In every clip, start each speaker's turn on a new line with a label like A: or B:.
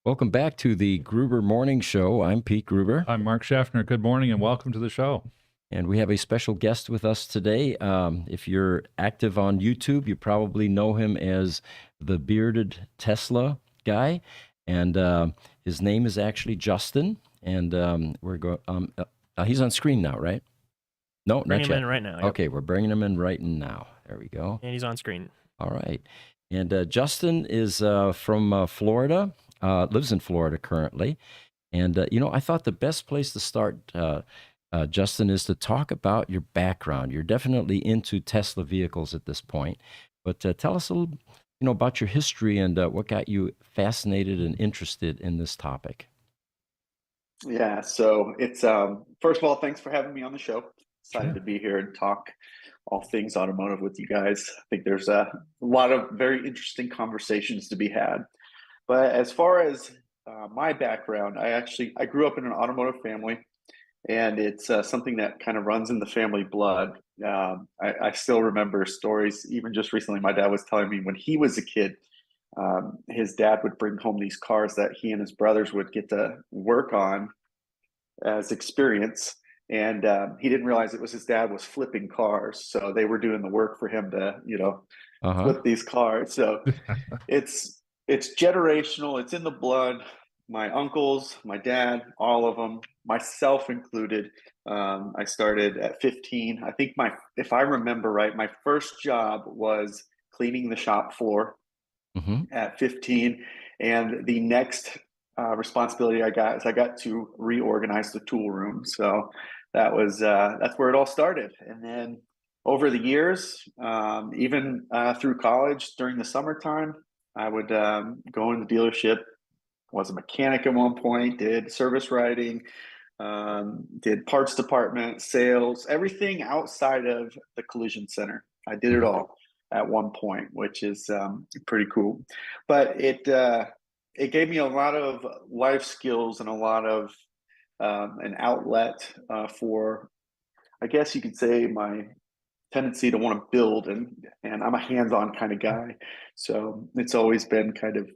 A: Welcome back to the Gruber Morning Show. I'm Pete Gruber,
B: I'm Mark Schaffner. Good morning and welcome to the show.
A: and we have a special guest with us today. If you're active on YouTube, you probably know him as the bearded Tesla guy, and his name is actually Justin. And he's on screen now, right? No,
C: Bring
A: not
C: him
A: yet.
C: in right now. Yep.
A: Okay, we're bringing him in right now. There we go.
C: And he's on screen.
A: All right. And Justin is from Florida, lives in Florida currently. And, I thought the best place to start, Justin, is to talk about your background. You're definitely into Tesla vehicles at this point. But tell us a little, about your history and what got you fascinated and interested in this topic.
D: Yeah, so it's first of all, thanks for having me on the show. Excited to be here and talk all things automotive with you guys. I think there's a lot of very interesting conversations to be had. But as far as my background, I grew up in an automotive family, and it's something that kind of runs in the family blood. I still remember stories, even just recently, my dad was telling me when he was a kid, his dad would bring home these cars that he and his brothers would get to work on as experience. And he didn't realize it was his dad was flipping cars. So they were doing the work for him to, flip these cars. So it's generational. It's in the blood. My uncles, my dad, all of them, myself included. I started at 15. I think if I remember right, my first job was cleaning the shop floor at 15. And the next responsibility I got is I got to reorganize the tool room. So that's where it all started. And then over the years, even through college during the summertime, I would go in the dealership, was a mechanic at one point, did service writing, did parts department, sales, everything outside of the collision center. I did it all at one point, which is pretty cool. But it gave me a lot of life skills and a lot of an outlet for, I guess you could say, my tendency to want to build, and I'm a hands-on kind of guy. So it's always been kind of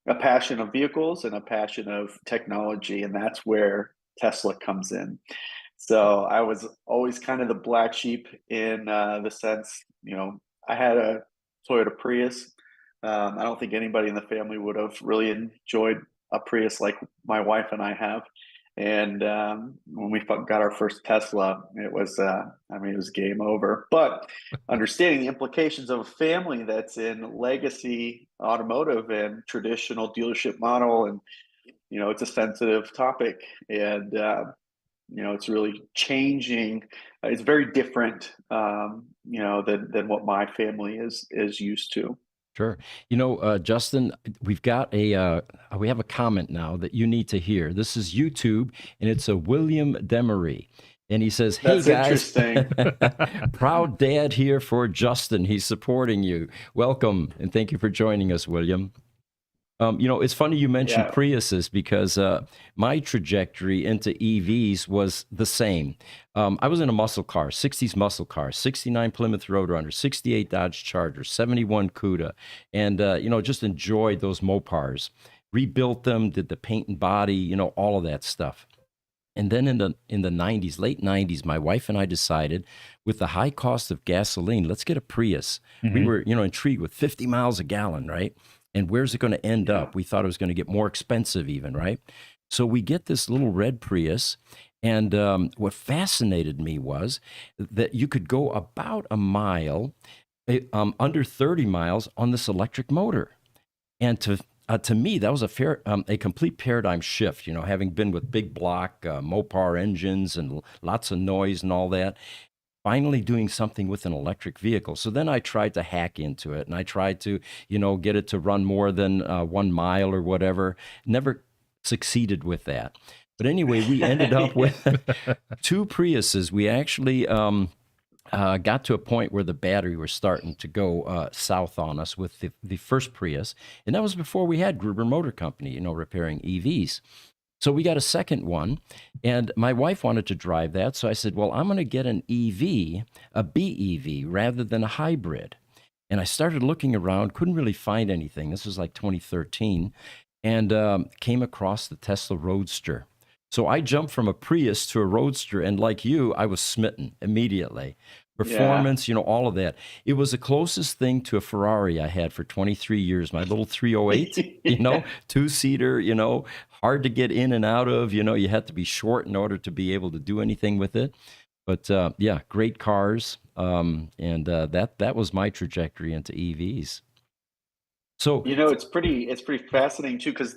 D: a passion of vehicles and a passion of technology, and that's where Tesla comes in. So I was always kind of the black sheep in the sense, I had a Toyota Prius. I don't think anybody in the family would have really enjoyed a Prius like my wife and I have. And when we got our first Tesla, it was, it was game over. But understanding the implications of a family that's in legacy automotive and traditional dealership model, and, it's a sensitive topic. And, it's really changing. It's very different, than what my family is used to.
A: Sure. Justin, we have a comment now that you need to hear. This is YouTube, and it's a William Demery. And he says, "Hey, guys, proud dad here for Justin. He's supporting you. Welcome, and thank you for joining us, William." It's funny you mentioned Priuses, because my trajectory into EVs was the same. I was in a muscle car, 60s muscle car, 69 Plymouth Roadrunner, 68 Dodge Charger, 71 Cuda, and, just enjoyed those Mopars. Rebuilt them, did the paint and body, all of that stuff. And then in the 90s, late 90s, my wife and I decided, with the high cost of gasoline, let's get a Prius. We were, intrigued with 50 miles a gallon, right? And where's it going to end up? We thought it was going to get more expensive even, right? So we get this little red Prius. And what fascinated me was that you could go about a mile, under 30 miles on this electric motor. And to me, that was a complete paradigm shift, having been with big block Mopar engines and lots of noise and all that. Finally doing something with an electric vehicle. So then I tried to hack into it, and I tried to, get it to run more than 1 mile or whatever. Never succeeded with that. But anyway, we ended up with 2 Priuses. We actually got to a point where the battery was starting to go south on us with the first Prius. And that was before we had Gruber Motor Company, repairing EVs. So we got a second one, and my wife wanted to drive that. So I said, well, I'm going to get an EV, a BEV, rather than a hybrid. And I started looking around, couldn't really find anything. This was like 2013. and came across the Tesla Roadster. So I jumped from a Prius to a Roadster, and like you, I was smitten immediately. Performance, all of that. It was the closest thing to a Ferrari I had for 23 years, my little 308,
D: Yeah.
A: two-seater, hard to get in and out of. You had to be short in order to be able to do anything with it. But yeah, great cars. And that was my trajectory into EVs. So
D: It's pretty fascinating too, because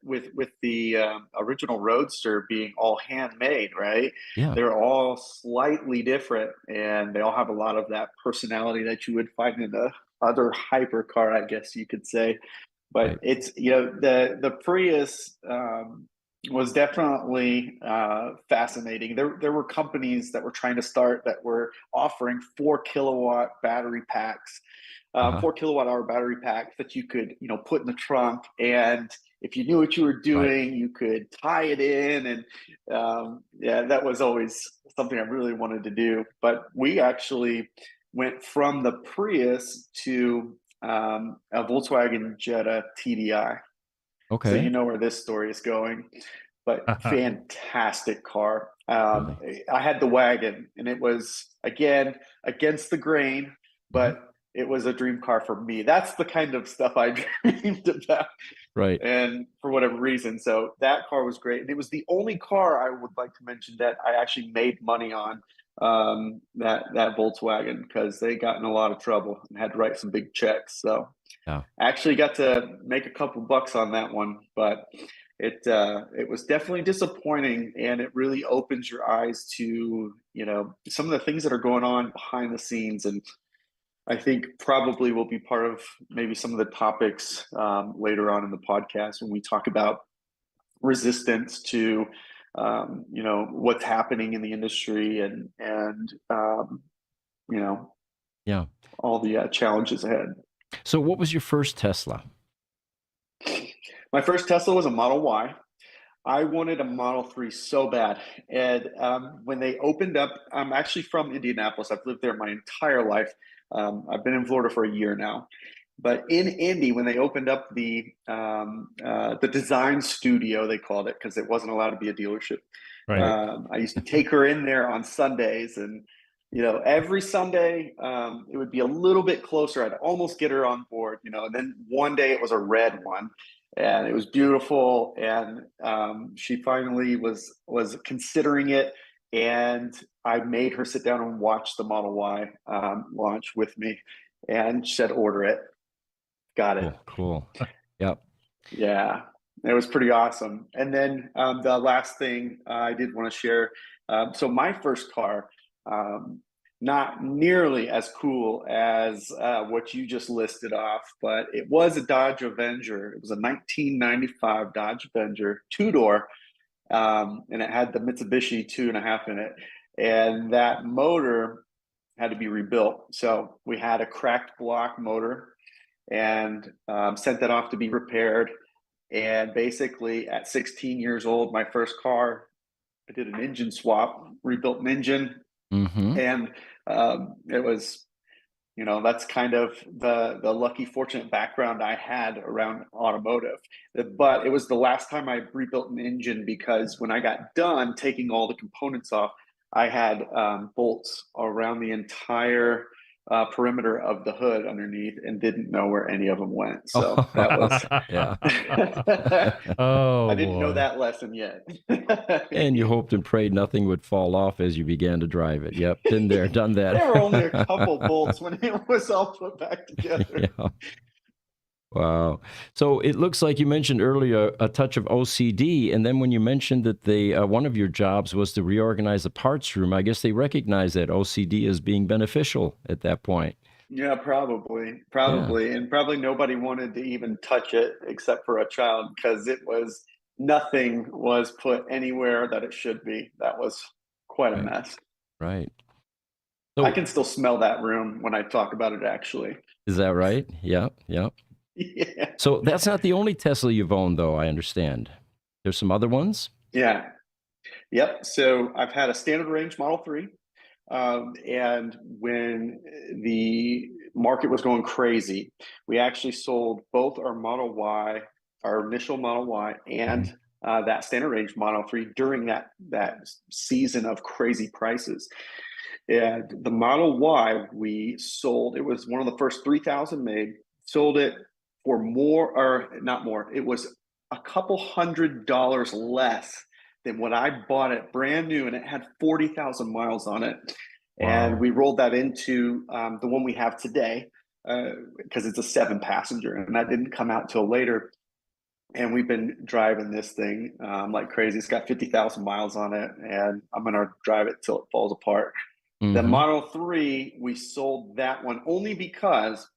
D: with the original Roadster being all handmade, right?
A: yeah,
D: They're all slightly different, and they all have a lot of that personality that you would find in a other hypercar, I guess you could say. But
A: right.
D: it's the Prius was definitely fascinating. There were companies that were trying to start that were offering 4 kilowatt battery packs,
A: Uh-huh.
D: 4 kilowatt hour battery packs that you could put in the trunk, and if you knew what you were
A: Right.
D: doing, you could tie it in, and yeah, that was always something I really wanted to do. But we actually went from the Prius to a Volkswagen Jetta TDI. So you
A: Okay.
D: know where this story is going, but fantastic car.
A: Really.
D: I had the wagon, and it was again against the grain,
A: Mhm.
D: but it was a dream car for me. That's the kind of stuff I dreamed about,
A: Right.
D: and for whatever reason, so that car was great, and it was the only car I would like to mention that I actually made money on. That Volkswagen, because they got in a lot of trouble and had to write some big checks. So
A: Yeah.
D: I actually got to make a couple bucks on that one, but it was definitely disappointing, and it really opens your eyes to some of the things that are going on behind the scenes, and I think probably will be part of maybe some of the topics later on in the podcast when we talk about resistance to what's happening in the industry, and you know
A: Yeah.
D: all the challenges ahead.
A: So what was your first Tesla?
D: My first Tesla was a Model Y. I wanted a Model 3 so bad. And when they opened up, I'm actually from Indianapolis. I've lived there my entire life. I've been in Florida for a year now. But in Indy, when they opened up the design studio, they called it, because it wasn't allowed to be a dealership.
B: Right.
D: I used to take her in there on Sundays, and every Sunday it would be a little bit closer. I'd almost get her on board, and then one day it was a red one, and it was beautiful, and she finally was considering it, and I made her sit down and watch the Model Y launch with me, and she said, "Order it." Got it.
A: Cool. Cool. Yep.
D: Yeah, it was pretty awesome. And then the last thing I did want to share. So my first car, not nearly as cool as what you just listed off, but it was a Dodge Avenger. It was a 1995 Dodge Avenger, two-door, and it had the Mitsubishi 2.5 in it. And that motor had to be rebuilt. So we had a cracked block motor, and sent that off to be repaired. And basically, at 16 years old, my first car, I did an engine swap, rebuilt an engine,
A: Mm-hmm.
D: and it was, that's kind of the lucky, fortunate background I had around automotive. But it was the last time I rebuilt an engine, because when I got done taking all the components off, I had bolts around the entire perimeter of the hood underneath, and didn't know where any of them went. So that was,
A: Yeah.
D: I
B: Oh
D: didn't know
B: boy.
D: that lesson yet.
A: And you hoped and prayed nothing would fall off as you began to drive it. Yep. Been there, done that.
D: There were only a couple bolts when it was all put back together.
A: Yeah. Wow. So it looks like you mentioned earlier a touch of OCD, and then when you mentioned that one of your jobs was to reorganize the parts room, I guess they recognize that OCD as being beneficial at that point.
D: Yeah,
A: Yeah.
D: probably, and probably nobody wanted to even touch it except for a child, because nothing was put anywhere that it should be. That was quite a
A: Right.
D: mess.
A: Right.
D: I
A: So
D: can still smell that room when I talk about it, actually.
A: is that right? Yep. Yep.
D: Yeah.
A: So that's not the only Tesla you've owned, though, I understand. There's some other ones?
D: Yeah. Yep. So I've had a standard range Model 3. And when the market was going crazy, we actually sold both our Model Y, our initial Model Y, and that standard range Model 3 during that season of crazy prices. And the Model Y we sold, it was one of the first 3,000 made, sold it for more, or not more, it was a couple $100 less than what I bought it brand new, and it had 40,000 miles on it.
B: Wow.
D: And we rolled that into the one we have today, because it's a 7-passenger, and that didn't come out till later. And we've been driving this thing like crazy. It's got 50,000 miles on it, and I'm gonna drive it till it falls apart. The Model 3, we sold that one only because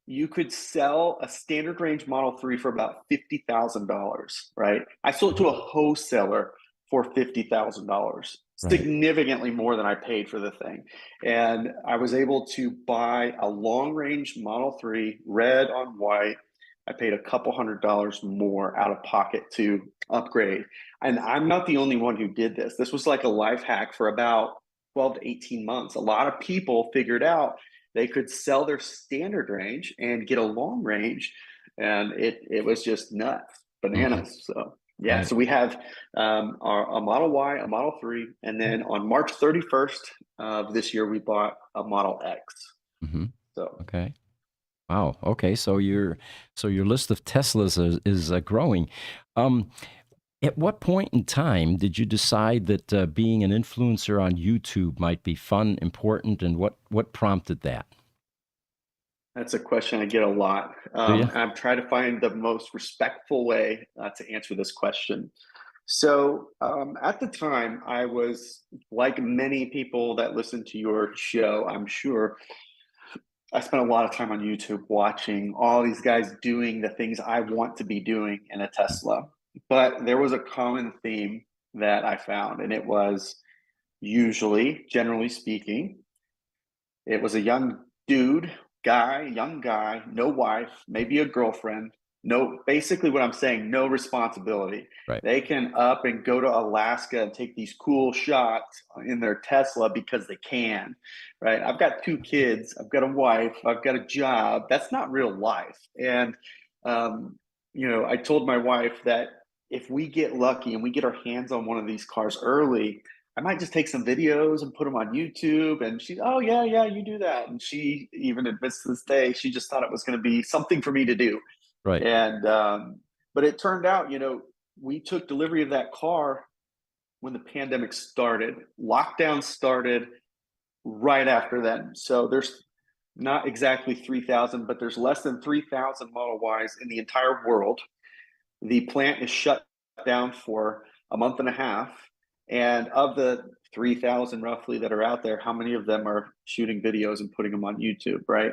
D: you could sell a standard range Model 3 for about $50,000, right? I sold it to a wholesaler for $50,000, significantly more than I paid for the thing. And I was able to buy a long range Model 3, red on white. I paid a couple $100 more out of pocket to upgrade. And I'm not the only one who did this. This was like a life hack for about 12 to 18 months. A lot of people figured out they could sell their standard range and get a long range, and it was just nuts, bananas. So yeah, so we have a Model Y, a Model 3, and then on March 31st of this year, we bought a Model X. So
A: okay. Wow. Okay. So your list of Teslas is growing. At what point in time did you decide that being an influencer on YouTube might be fun, important, and what prompted that?
D: That's a question I get a lot. I'm trying to find the most respectful way to answer this question. So at the time, I was, like many people that listen to your show, I'm sure, I spent a lot of time on YouTube watching all these guys doing the things I want to be doing in a Tesla. But there was a common theme that I found, and it was usually, generally speaking, it was a young young guy, no wife, maybe a girlfriend, basically what I'm saying, no responsibility.
A: Right.
D: They can up and go to Alaska and take these cool shots in their Tesla because they can, right? I've got 2 kids, I've got a wife, I've got a job. That's not real life. And, I told my wife that if we get lucky and we get our hands on one of these cars early, I might just take some videos and put them on YouTube. And she, oh yeah, you do that. And she even admits to this day, she just thought it was going to be something for me to do.
A: Right.
D: And, but it turned out, we took delivery of that car when the pandemic started. Lockdown started right after then. So there's not exactly 3,000, but there's less than 3,000 Model Ys in the entire world. The plant is shut down for a month and a half. And of the 3,000 roughly that are out there, how many of them are shooting videos and putting them on YouTube, right?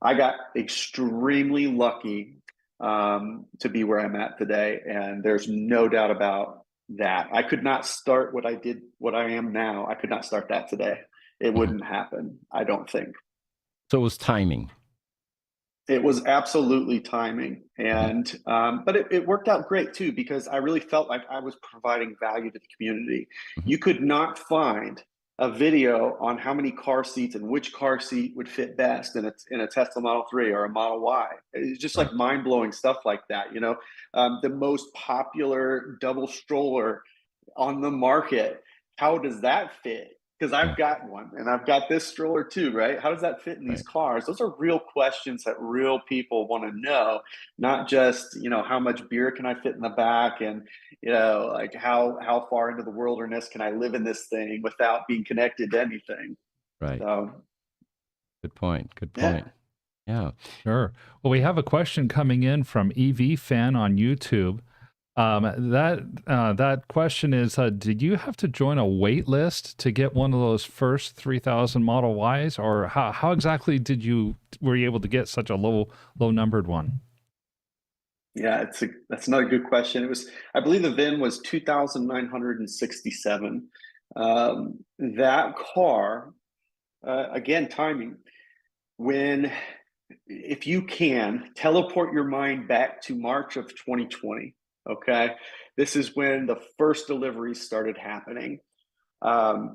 D: I got extremely lucky to be where I'm at today. And there's no doubt about that. I could not start what I am now. I could not start that today. It wouldn't happen, I don't think.
A: So it was timing.
D: It was absolutely timing. And, but it worked out great too, because I really felt like I was providing value to the community. You could not find a video on how many car seats and which car seat would fit best in a Tesla Model 3 or a Model Y. It's just like mind-blowing stuff like that. The most popular double stroller on the market, how does that fit? Because I've got one and I've got this stroller too, right? How does that fit in these cars? Those are real questions that real people want to know, not just, how much beer can I fit in the back, and, like how far into the wilderness can I live in this thing without being connected to anything?
A: Right.
D: So,
A: good point. Yeah.
B: Sure. Well, we have a question coming in from EV Fan on YouTube. That question is, did you have to join a wait list to get one of those first 3,000 Model Ys, or how exactly were you able to get such a low numbered one?
D: Yeah, that's another good question. I believe the VIN was 2,967. That car, again, timing. If you can teleport your mind back to March of 2020. Okay, this is when the first deliveries started happening. I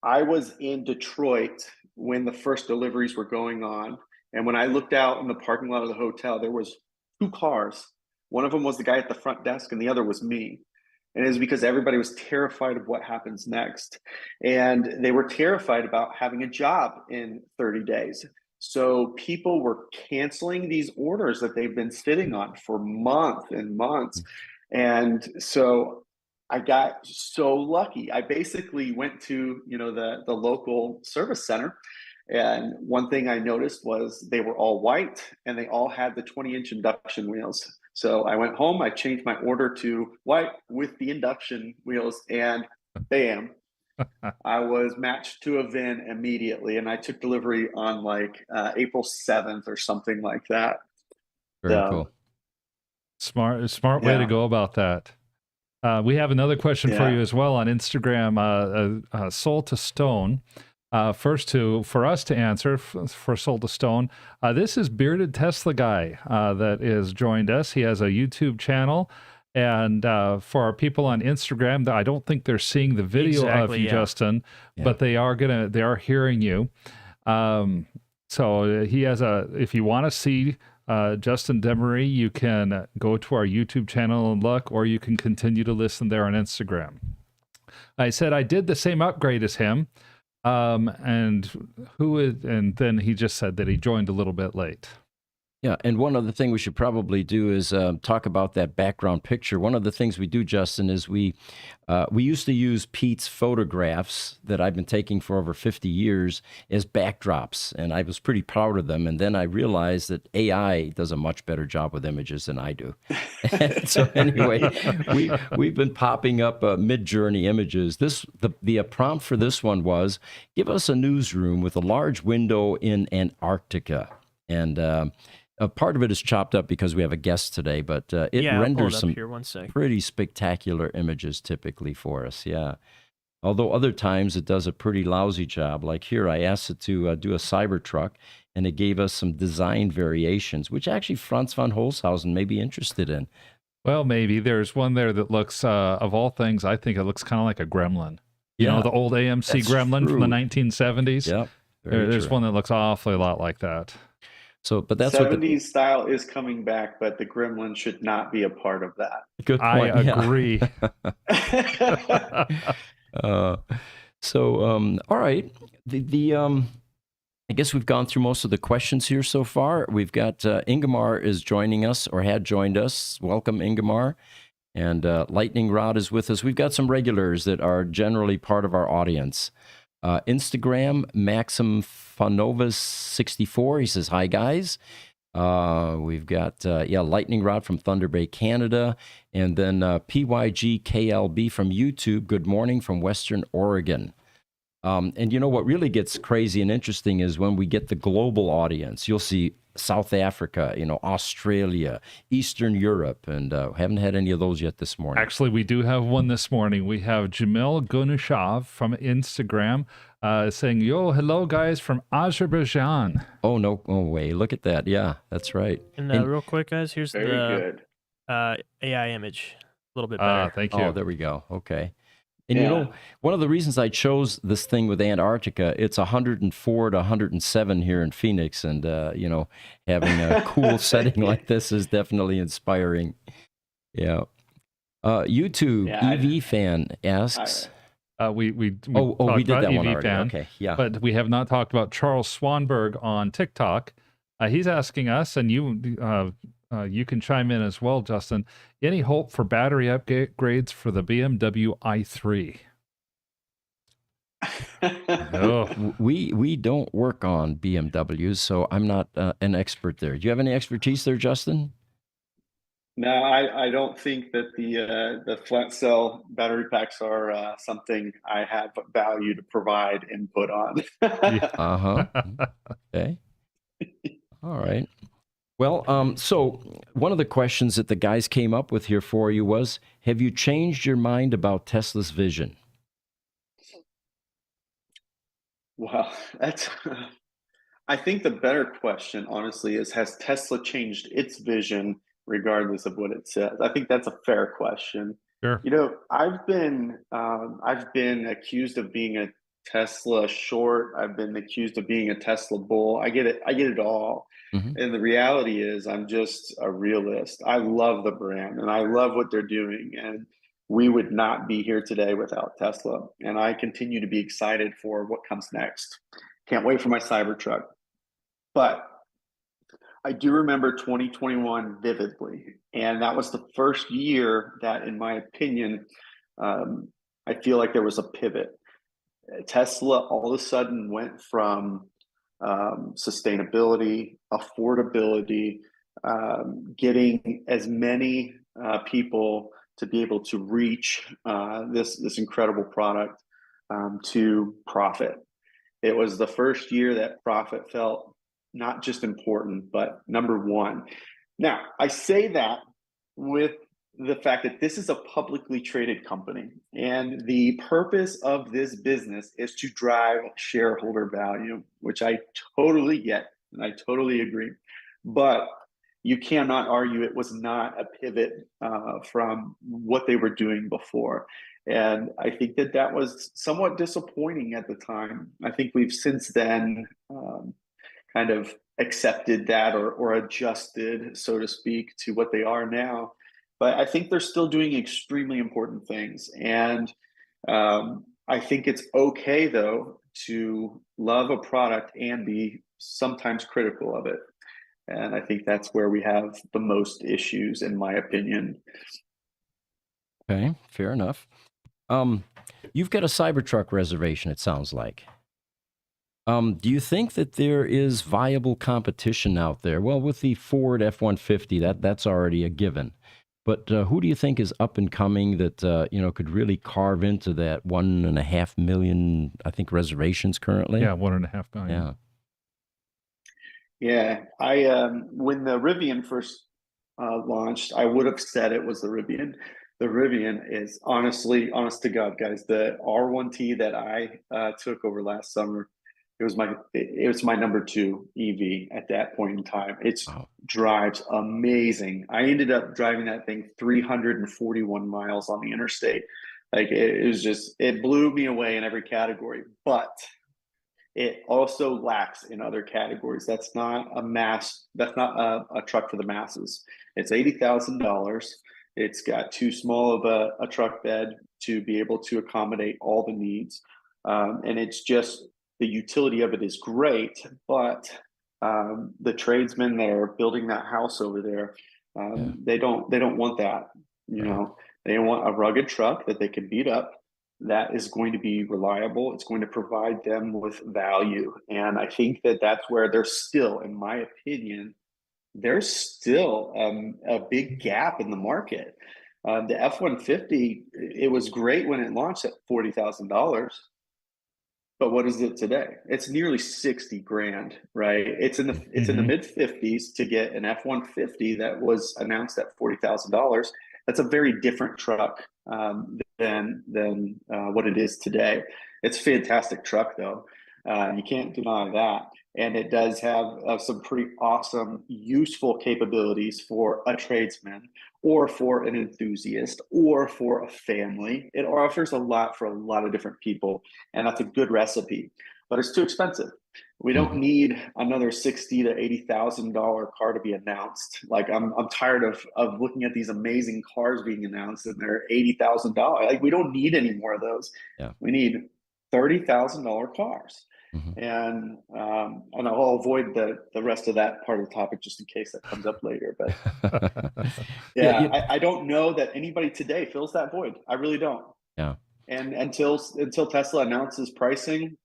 D: was in Detroit when the first deliveries were going on, and when I looked out in the parking lot of the hotel, there was 2 cars One of them was the guy at the front desk, and the other was me. And it was because everybody was terrified of what happens next. And they were terrified about having a job in 30 days. So people were canceling these orders that they've been sitting on for months and months. And so I got so lucky. I basically went to, the local service center. And one thing I noticed was they were all white and they all had the 20-inch induction wheels. So I went home, I changed my order to white with the induction wheels, and bam, I was matched to a VIN immediately. And I took delivery on like April 7th or something like that.
A: Very cool.
B: Smart way to go about that. We have another question for you as well on Instagram, Soul to Stone. First for us to answer for Soul to Stone. This is Bearded Tesla Guy that has joined us. He has a YouTube channel. And for our people on Instagram, I don't think they're seeing the video of you, Justin, but they are hearing you. So he has if you want to see Justin Demery, you can go to our YouTube channel and look, or you can continue to listen there on Instagram. I said I did the same upgrade as him. And then he just said that he joined a little bit late.
A: Yeah, and one other thing we should probably do is talk about that background picture. One of the things we do, Justin, is we used to use Pete's photographs that I've been taking for over 50 years as backdrops, and I was pretty proud of them. And then I realized that AI does a much better job with images than I do. So anyway, we've been popping up mid-journey images. The prompt for this one was, give us a newsroom with a large window in Antarctica. And part of it is chopped up because we have a guest today, but it renders some pretty spectacular images typically for us, Although other times it does a pretty lousy job. Like here, I asked it to do a Cybertruck, and it gave us some design variations, which actually Franz von Holzhausen may be interested in.
B: Well, maybe. There's one there that looks, of all things, I think it looks kind of like a gremlin. You know, the old AMC gremlin from the 1970s?
A: Yep.
B: There's one that looks awfully a lot like that.
A: So, but that's
D: 70s style is coming back, but the gremlin should not be a part of that.
A: Good point.
B: I agree.
A: All right. I guess we've gone through most of the questions here so far. We've got Ingemar is joining us, or had joined us. Welcome, Ingemar. And Lightning Rod is with us. We've got some regulars that are generally part of our audience. Instagram, Maxim Fanovas 64. He says, hi, guys. We've got, Lightning Rod from Thunder Bay, Canada. And then PYG KLB from YouTube. Good morning from Western Oregon. And you know what really gets crazy and interesting is when we get the global audience. You'll see South Africa, Australia, Eastern Europe, and haven't had any of those yet this morning.
B: Actually, we do have one this morning. We have Jamil Gunushav from Instagram saying, yo, hello, guys, from Azerbaijan.
A: Oh, no way. Look at that. Yeah, that's right.
C: And real quick, guys, here's the AI image. A little bit better.
B: Thank you.
A: Oh, there we go. Okay. And one of the reasons I chose this thing with Antarctica, it's 104 to 107 here in Phoenix. And, having a cool setting like this is definitely inspiring. Yeah. YouTube, EV fan asks.
B: We
A: did that one already.
B: Fan,
A: okay, yeah.
B: But we have not talked about Charles Swanberg on TikTok. He's asking us, and you can chime in as well, Justin. Any hope for battery upgrades for the BMW i3?
A: Oh. We don't work on BMWs, so I'm not an expert there. Do you have any expertise there, Justin?
D: No, I don't think that the flat cell battery packs are something I have value to provide input on.
A: Okay. All right. Well, so one of the questions that the guys came up with here for you was, have you changed your mind about Tesla's vision?
D: Well, I think the better question, honestly, is, has Tesla changed its vision regardless of what it says? I think that's a fair question.
B: Sure.
D: I've been accused of being Tesla short. I've been accused of being a Tesla bull. I get it. I get it all.
A: Mm-hmm.
D: And the reality is I'm just a realist. I love the brand and I love what they're doing. And we would not be here today without Tesla. And I continue to be excited for what comes next. Can't wait for my Cybertruck. But I do remember 2021 vividly. And that was the first year that, in my opinion, I feel like there was a pivot. Tesla all of a sudden went from sustainability, affordability, getting as many people to be able to reach this incredible product to profit. It was the first year that profit felt not just important, but number one. Now, I say that with the fact that this is a publicly traded company, and the purpose of this business is to drive shareholder value, which I totally get and I totally agree. But you cannot argue it was not a pivot from what they were doing before. And I think that that was somewhat disappointing at the time. I think we've since then kind of accepted that or adjusted, so to speak, to what they are now. But I think they're still doing extremely important things. And I think it's okay, though, to love a product and be sometimes critical of it. And I think that's where we have the most issues, in my opinion.
A: Okay, fair enough. You've got a Cybertruck reservation, it sounds like. Do you think that there is viable competition out there? Well, with the Ford F-150, that's already a given. But who do you think is up and coming that could really carve into that 1.5 million, I think, reservations currently?
B: Yeah, 1.5 million.
A: Yeah.
D: Yeah, when the Rivian first launched, I would have said it was the Rivian. The Rivian is honest to God, guys, the R1T that I took over last summer. It was my number 2 EV at that point in time. It drives amazing. I ended up driving that thing 341 miles on the interstate. Like it blew me away in every category, but it also lacks in other categories. That's not a truck for the masses. It's $80,000. It's got too small of a truck bed to be able to accommodate all the needs. And it's just, the utility of it is great, but the tradesmen that are building that house over there, they don't want that. You know, they want a rugged truck that they can beat up, that is going to be reliable. It's going to provide them with value. And I think that that's where there's still, in my opinion, there's still a big gap in the market. The F-150, it was great when it launched at $40,000. But what is it today? It's nearly 60 grand, right? It's in the mid 50s to get an F-150 that was announced at $40,000. That's a very different truck than what it is today. It's a fantastic truck, though. You can't deny that. And it does have some pretty awesome, useful capabilities for a tradesman or for an enthusiast or for a family. It offers a lot for a lot of different people, and that's a good recipe. But it's too expensive. We don't need another $60,000 to $80,000 car to be announced. Like I'm tired of looking at these amazing cars being announced and they're $80,000. Like we don't need any more of those. Yeah. We need $30,000 cars. And I'll avoid the rest of that part of the topic just in case that comes up later. But I don't know that anybody today fills that void. I really don't.
A: Yeah.
D: And until Tesla announces pricing,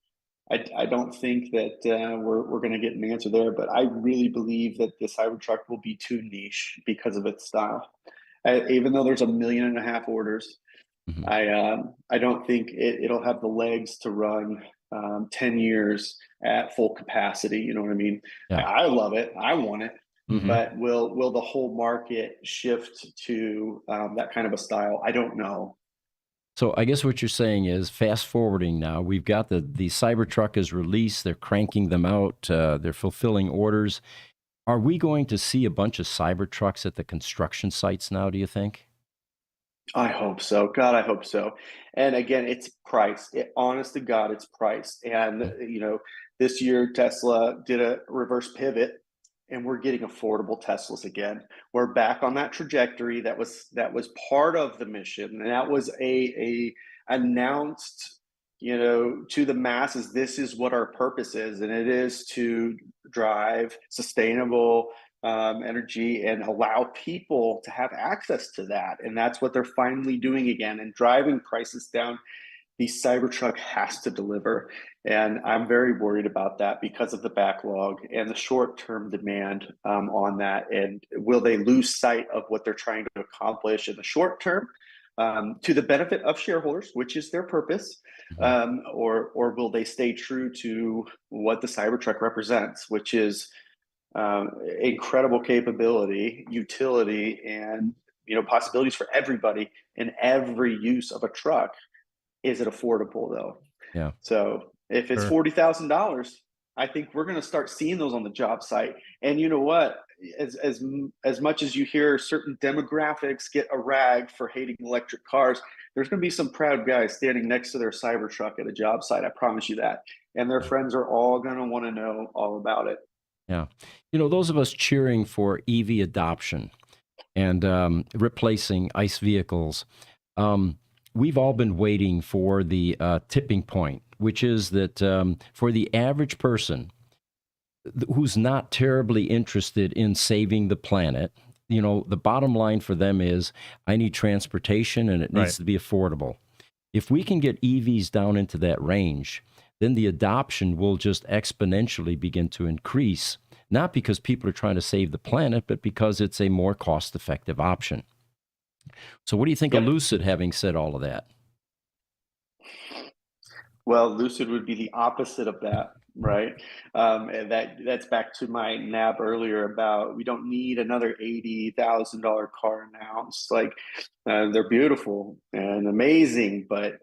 D: I don't think that we're going to get an answer there. But I really believe that the Cybertruck will be too niche because of its style. Even though there's 1.5 million orders, I don't think it'll have the legs to run 10 years at full capacity. You know what I mean? Yeah. I love it. I want it. But will the whole market shift to that kind of a style? I don't know.
A: So I guess what you're saying is, fast forwarding now, we've got the Cybertruck is released. They're cranking them out. They're fulfilling orders. Are we going to see a bunch of Cybertrucks at the construction sites now, do you think?
D: I hope so. God, I hope so. And again, it's priced. Honest to God, it's priced. And this year Tesla did a reverse pivot, and we're getting affordable Teslas again. We're back on that trajectory. That was part of the mission, and that was a announced, to the masses. This is what our purpose is, and it is to drive sustainable energy and allow people to have access to that. And that's what they're finally doing again, and driving prices down. The Cybertruck has to deliver. And I'm very worried about that because of the backlog and the short-term demand on that. And will they lose sight of what they're trying to accomplish in the short term to the benefit of shareholders, which is their purpose? Or will they stay true to what the Cybertruck represents, which is incredible capability, utility, and possibilities for everybody in every use of a truck? Is it affordable though?
A: Yeah.
D: So if it's $40,000, I think we're going to start seeing those on the job site. And you know what? As much as you hear certain demographics get a rag for hating electric cars, there's going to be some proud guys standing next to their Cybertruck at a job site. I promise you that. And their friends are all going to want to know all about it.
A: Yeah. Those of us cheering for EV adoption and replacing ICE vehicles, we've all been waiting for the tipping point, which is that for the average person who's not terribly interested in saving the planet, the bottom line for them is, I need transportation and it needs to be affordable. If we can get EVs down into that range, then the adoption will just exponentially begin to increase, not because people are trying to save the planet, but because it's a more cost-effective option. So what do you think of Lucid having said all of that?
D: Well, Lucid would be the opposite of that, right? And that's back to my nab earlier about we don't need another $80,000 car announced. Like they're beautiful and amazing, but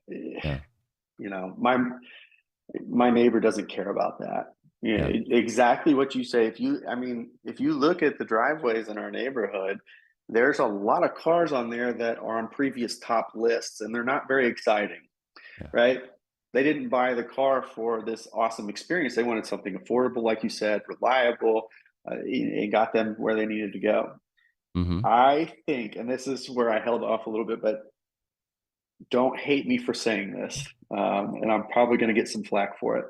D: my neighbor doesn't care about that. Exactly what you say. If you look at the driveways in our neighborhood, there's a lot of cars on there that are on previous top lists, and they're not very exciting, right? They didn't buy the car for this awesome experience. They wanted something affordable, like you said, reliable, and got them where they needed to go. I think, and this is where I held off a little bit, but don't hate me for saying this, and I'm probably going to get some flack for it.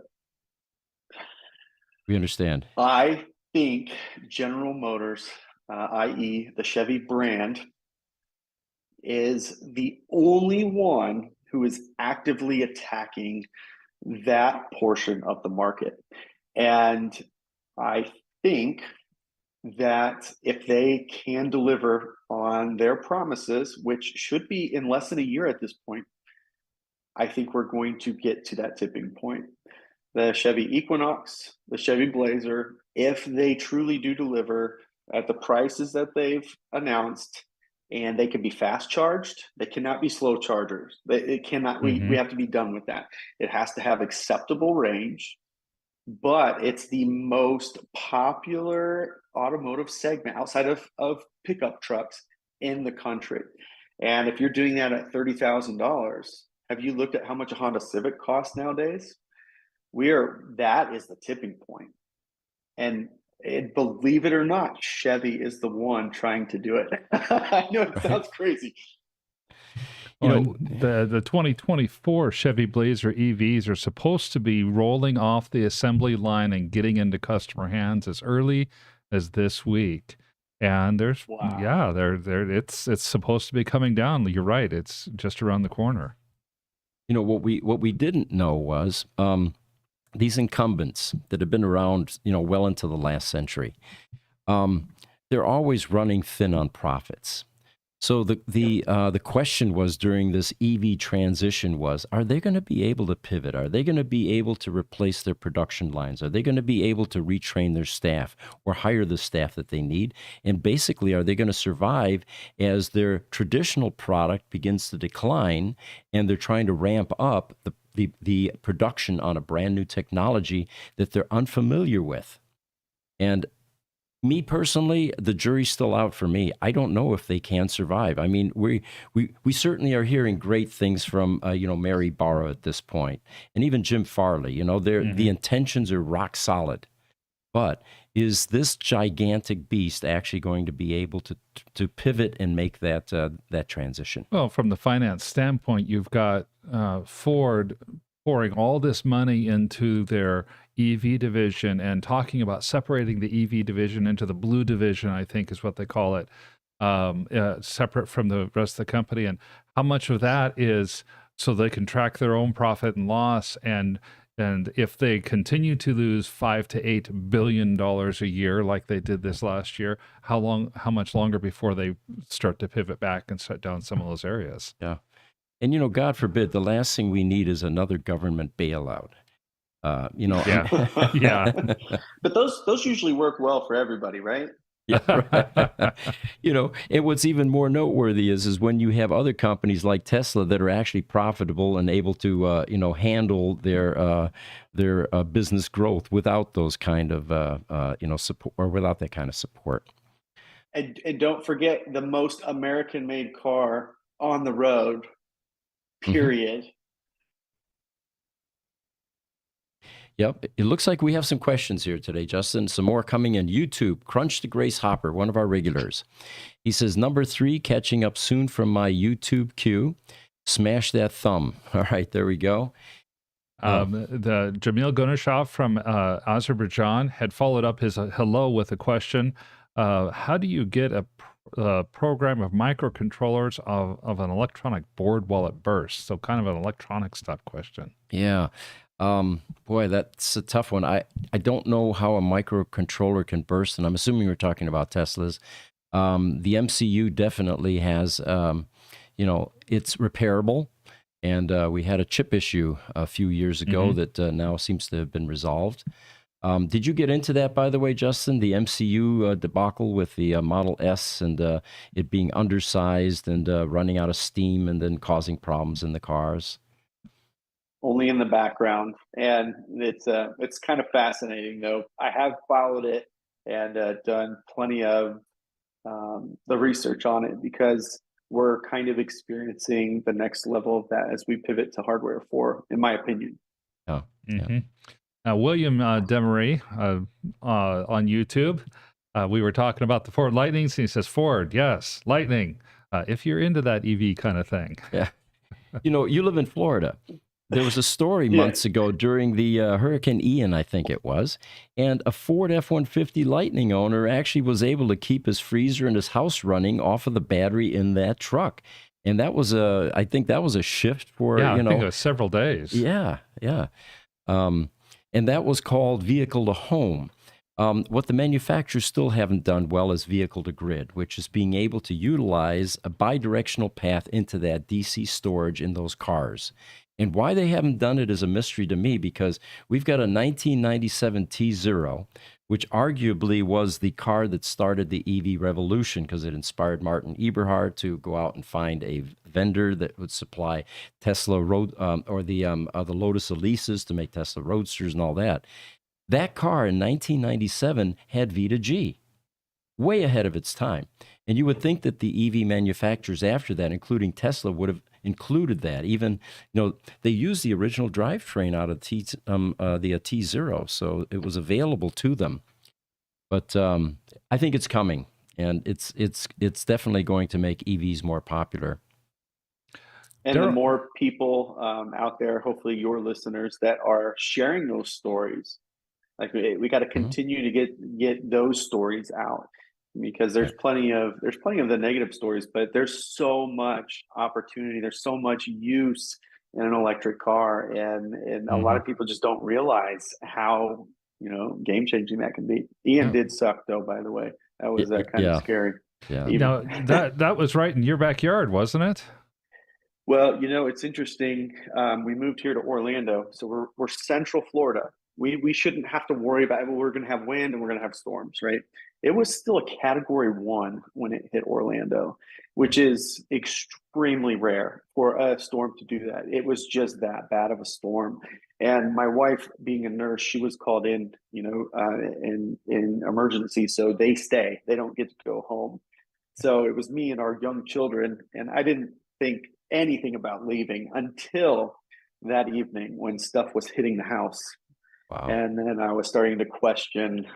A: We understand.
D: I think General Motors, i.e. the Chevy brand, is the only one who is actively attacking that portion of the market. And I think that if they can deliver on their promises, which should be in less than a year at this point, I think we're going to get to that tipping point. The Chevy Equinox, the Chevy Blazer, if they truly do deliver at the prices that they've announced, and they can be fast charged, they cannot be slow chargers. It cannot. We have to be done with that. It has to have acceptable range, but it's the most popular automotive segment outside of pickup trucks in the country. And if you're doing that at $30,000, have you looked at how much a Honda Civic costs nowadays? That is the tipping point. And believe it or not, Chevy is the one trying to do it. I know it sounds crazy.
B: The 2024 Chevy Blazer EVs are supposed to be rolling off the assembly line and getting into customer hands as early as this week. And it's supposed to be coming down. You're right. It's just around the corner.
A: What we didn't know was these incumbents that have been around, well into the last century, they're always running thin on profits. So the question was during this EV transition was, are they going to be able to pivot? Are they going to be able to replace their production lines? Are they going to be able to retrain their staff or hire the staff that they need? And basically, are they going to survive as their traditional product begins to decline and they're trying to ramp up the production on a brand new technology that they're unfamiliar with? And Me personally, the jury's still out for me. I don't know if they can survive. I mean, we certainly are hearing great things from Mary Barra at this point, and even Jim Farley. The intentions are rock solid, but is this gigantic beast actually going to be able to pivot and make that transition?
B: Well, from the finance standpoint, you've got Ford pouring all this money into their EV division and talking about separating the EV division into the blue division, I think is what they call it, separate from the rest of the company. And how much of that is so they can track their own profit and loss, and if they continue to lose $5 to $8 billion a year like they did this last year, how much longer before they start to pivot back and shut down some of those areas?
A: Yeah. And, God forbid, the last thing we need is another government bailout.
B: Yeah. Yeah.
D: But those usually work well for everybody, right?
A: Yeah, right. And what's even more noteworthy is when you have other companies like Tesla that are actually profitable and able to, handle their business growth without those kind of, support, or without that kind of support.
D: And don't forget the most American-made car on the road, period.
A: Yep. It looks like we have some questions here today, Justin. Some more coming in. YouTube, Crunch the Grace Hopper, one of our regulars. He says, number 3, catching up soon from my YouTube queue. Smash that thumb. All right, there we go.
B: The Jamil Gunashov from Azerbaijan had followed up his hello with a question. How do you get a program of microcontrollers of an electronic board while it bursts? So kind of an electronics type question.
A: Yeah. Boy, that's a tough one. I don't know how a microcontroller can burst, and I'm assuming we're talking about Teslas. The MCU definitely has, it's repairable, and we had a chip issue a few years ago that now seems to have been resolved. Did you get into that, by the way, Justin, the MCU debacle with the Model S and it being undersized and running out of steam and then causing problems in the cars?
D: Only in the background, and it's kind of fascinating though. I have followed it and done plenty of the research on it, because we're kind of experiencing the next level of that as we pivot to hardware 4, in my opinion.
A: Oh,
B: yeah. Now, William Demery on YouTube, we were talking about the Ford Lightnings, and he says, Ford, yes, Lightning, if you're into that EV kind of thing.
A: Yeah. You live in Florida. There was a story months ago during the Hurricane Ian, I think it was, and a Ford F-150 Lightning owner actually was able to keep his freezer and his house running off of the battery in that truck. And that was I think that was a shift for,
B: I think it was several days.
A: Yeah. And that was called vehicle to home. What the manufacturers still haven't done well is vehicle to grid, which is being able to utilize a bidirectional path into that DC storage in those cars. And why they haven't done it is a mystery to me, because we've got a 1997 T0, which arguably was the car that started the EV revolution, because it inspired Martin Eberhard to go out and find a vendor that would supply Tesla the Lotus Elises to make Tesla Roadsters and all that. That car in 1997 had V2G, way ahead of its time. And you would think that the EV manufacturers after that, including Tesla, would have included that. Even, they used the original drivetrain out of the T0, so it was available to them. But I think it's coming, and it's definitely going to make EVs more popular.
D: And the more people out there, hopefully your listeners, that are sharing those stories, like we got to continue to get those stories out, because there's plenty of the negative stories, but there's so much opportunity, there's so much use in an electric car, and a lot of people just don't realize how game changing that can be. Ian did suck though, by the way. That was kind of scary.
A: Yeah.
B: Now that was right in your backyard, wasn't it?
D: Well, it's interesting. We moved here to Orlando, so we're Central Florida. we shouldn't have to worry about it. We're going to have wind and we're going to have storms, right? It was still a Category 1 when it hit Orlando, which is extremely rare for a storm to do that. It was just that bad of a storm. And my wife, being a nurse, she was called in, in emergency. So they stay. They don't get to go home. So it was me and our young children. And I didn't think anything about leaving until that evening when stuff was hitting the house.
A: Wow.
D: And then I was starting to question,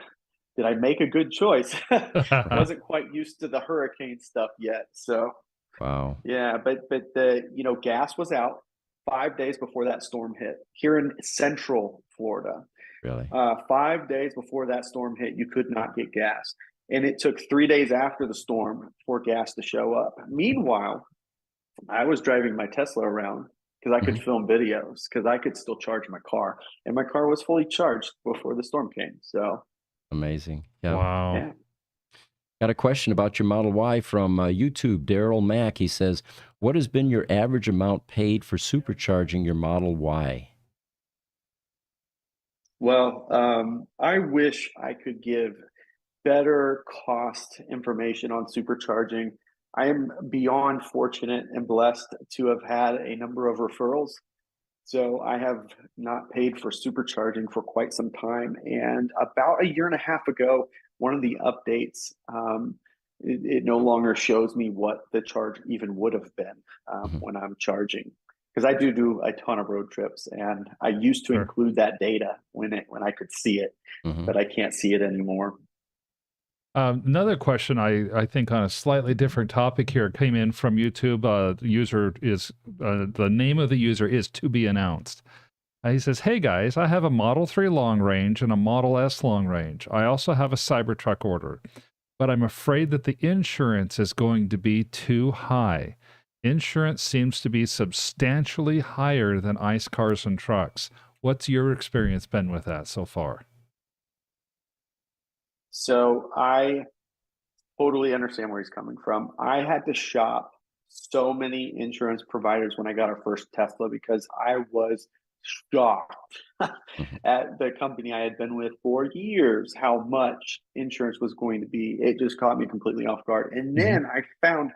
D: did I make a good choice? I wasn't quite used to the hurricane stuff yet. So,
A: wow.
D: Yeah, but the, gas was out 5 days before that storm hit here in Central Florida.
A: Really?
D: 5 days before that storm hit, you could not get gas. And it took 3 days after the storm for gas to show up. Meanwhile, I was driving my Tesla around because I could film videos, because I could still charge my car. And my car was fully charged before the storm came. So
A: amazing. Yeah.
B: Wow.
D: Yeah.
A: Got a question about your Model Y from YouTube. Daryl Mack, he says, what has been your average amount paid for supercharging your Model Y?
D: Well, I wish I could give better cost information on supercharging. I am beyond fortunate and blessed to have had a number of referrals. So I have not paid for supercharging for quite some time. And about a year and a half ago, one of the updates, it no longer shows me what the charge even would have been when I'm charging. Because I do a ton of road trips, and I used to include that data when I could see it, but I can't see it anymore.
B: Another question, I think on a slightly different topic here, came in from YouTube. User is the name of the user is to be announced. He says, "Hey guys, I have a Model 3 long range and a Model S long range. I also have a Cybertruck order, but I'm afraid that the insurance is going to be too high. Insurance seems to be substantially higher than ICE cars and trucks. What's your experience been with that so far?"
D: So I totally understand where he's coming from. I had to shop so many insurance providers when I got our first Tesla because I was shocked at the company I had been with for years, how much insurance was going to be. It just caught me completely off guard. And then I found,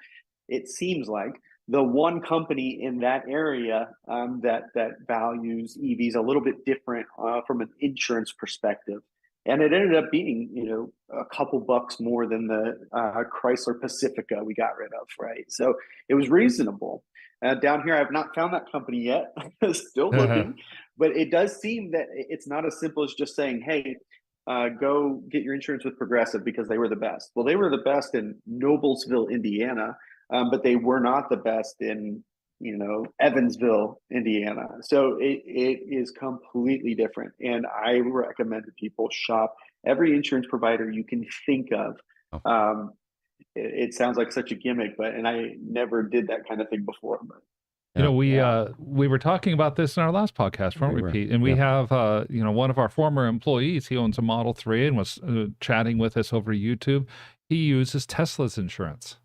D: it seems like, the one company in that area that values EVs a little bit different from an insurance perspective. And it ended up being, a couple bucks more than the Chrysler Pacifica we got rid of, right? So it was reasonable. Down here, I have not found that company yet. Still looking. But it does seem that it's not as simple as just saying, hey, go get your insurance with Progressive because they were the best. Well, they were the best in Noblesville, Indiana, but they were not the best in Evansville, Indiana. So it is completely different. And I recommend that people shop every insurance provider you can think of. It sounds like such a gimmick, and I never did that kind of thing before. But
B: we were talking about this in our last podcast, weren't we, Pete? And we have, one of our former employees, he owns a Model 3 and was chatting with us over YouTube. He uses Tesla's insurance.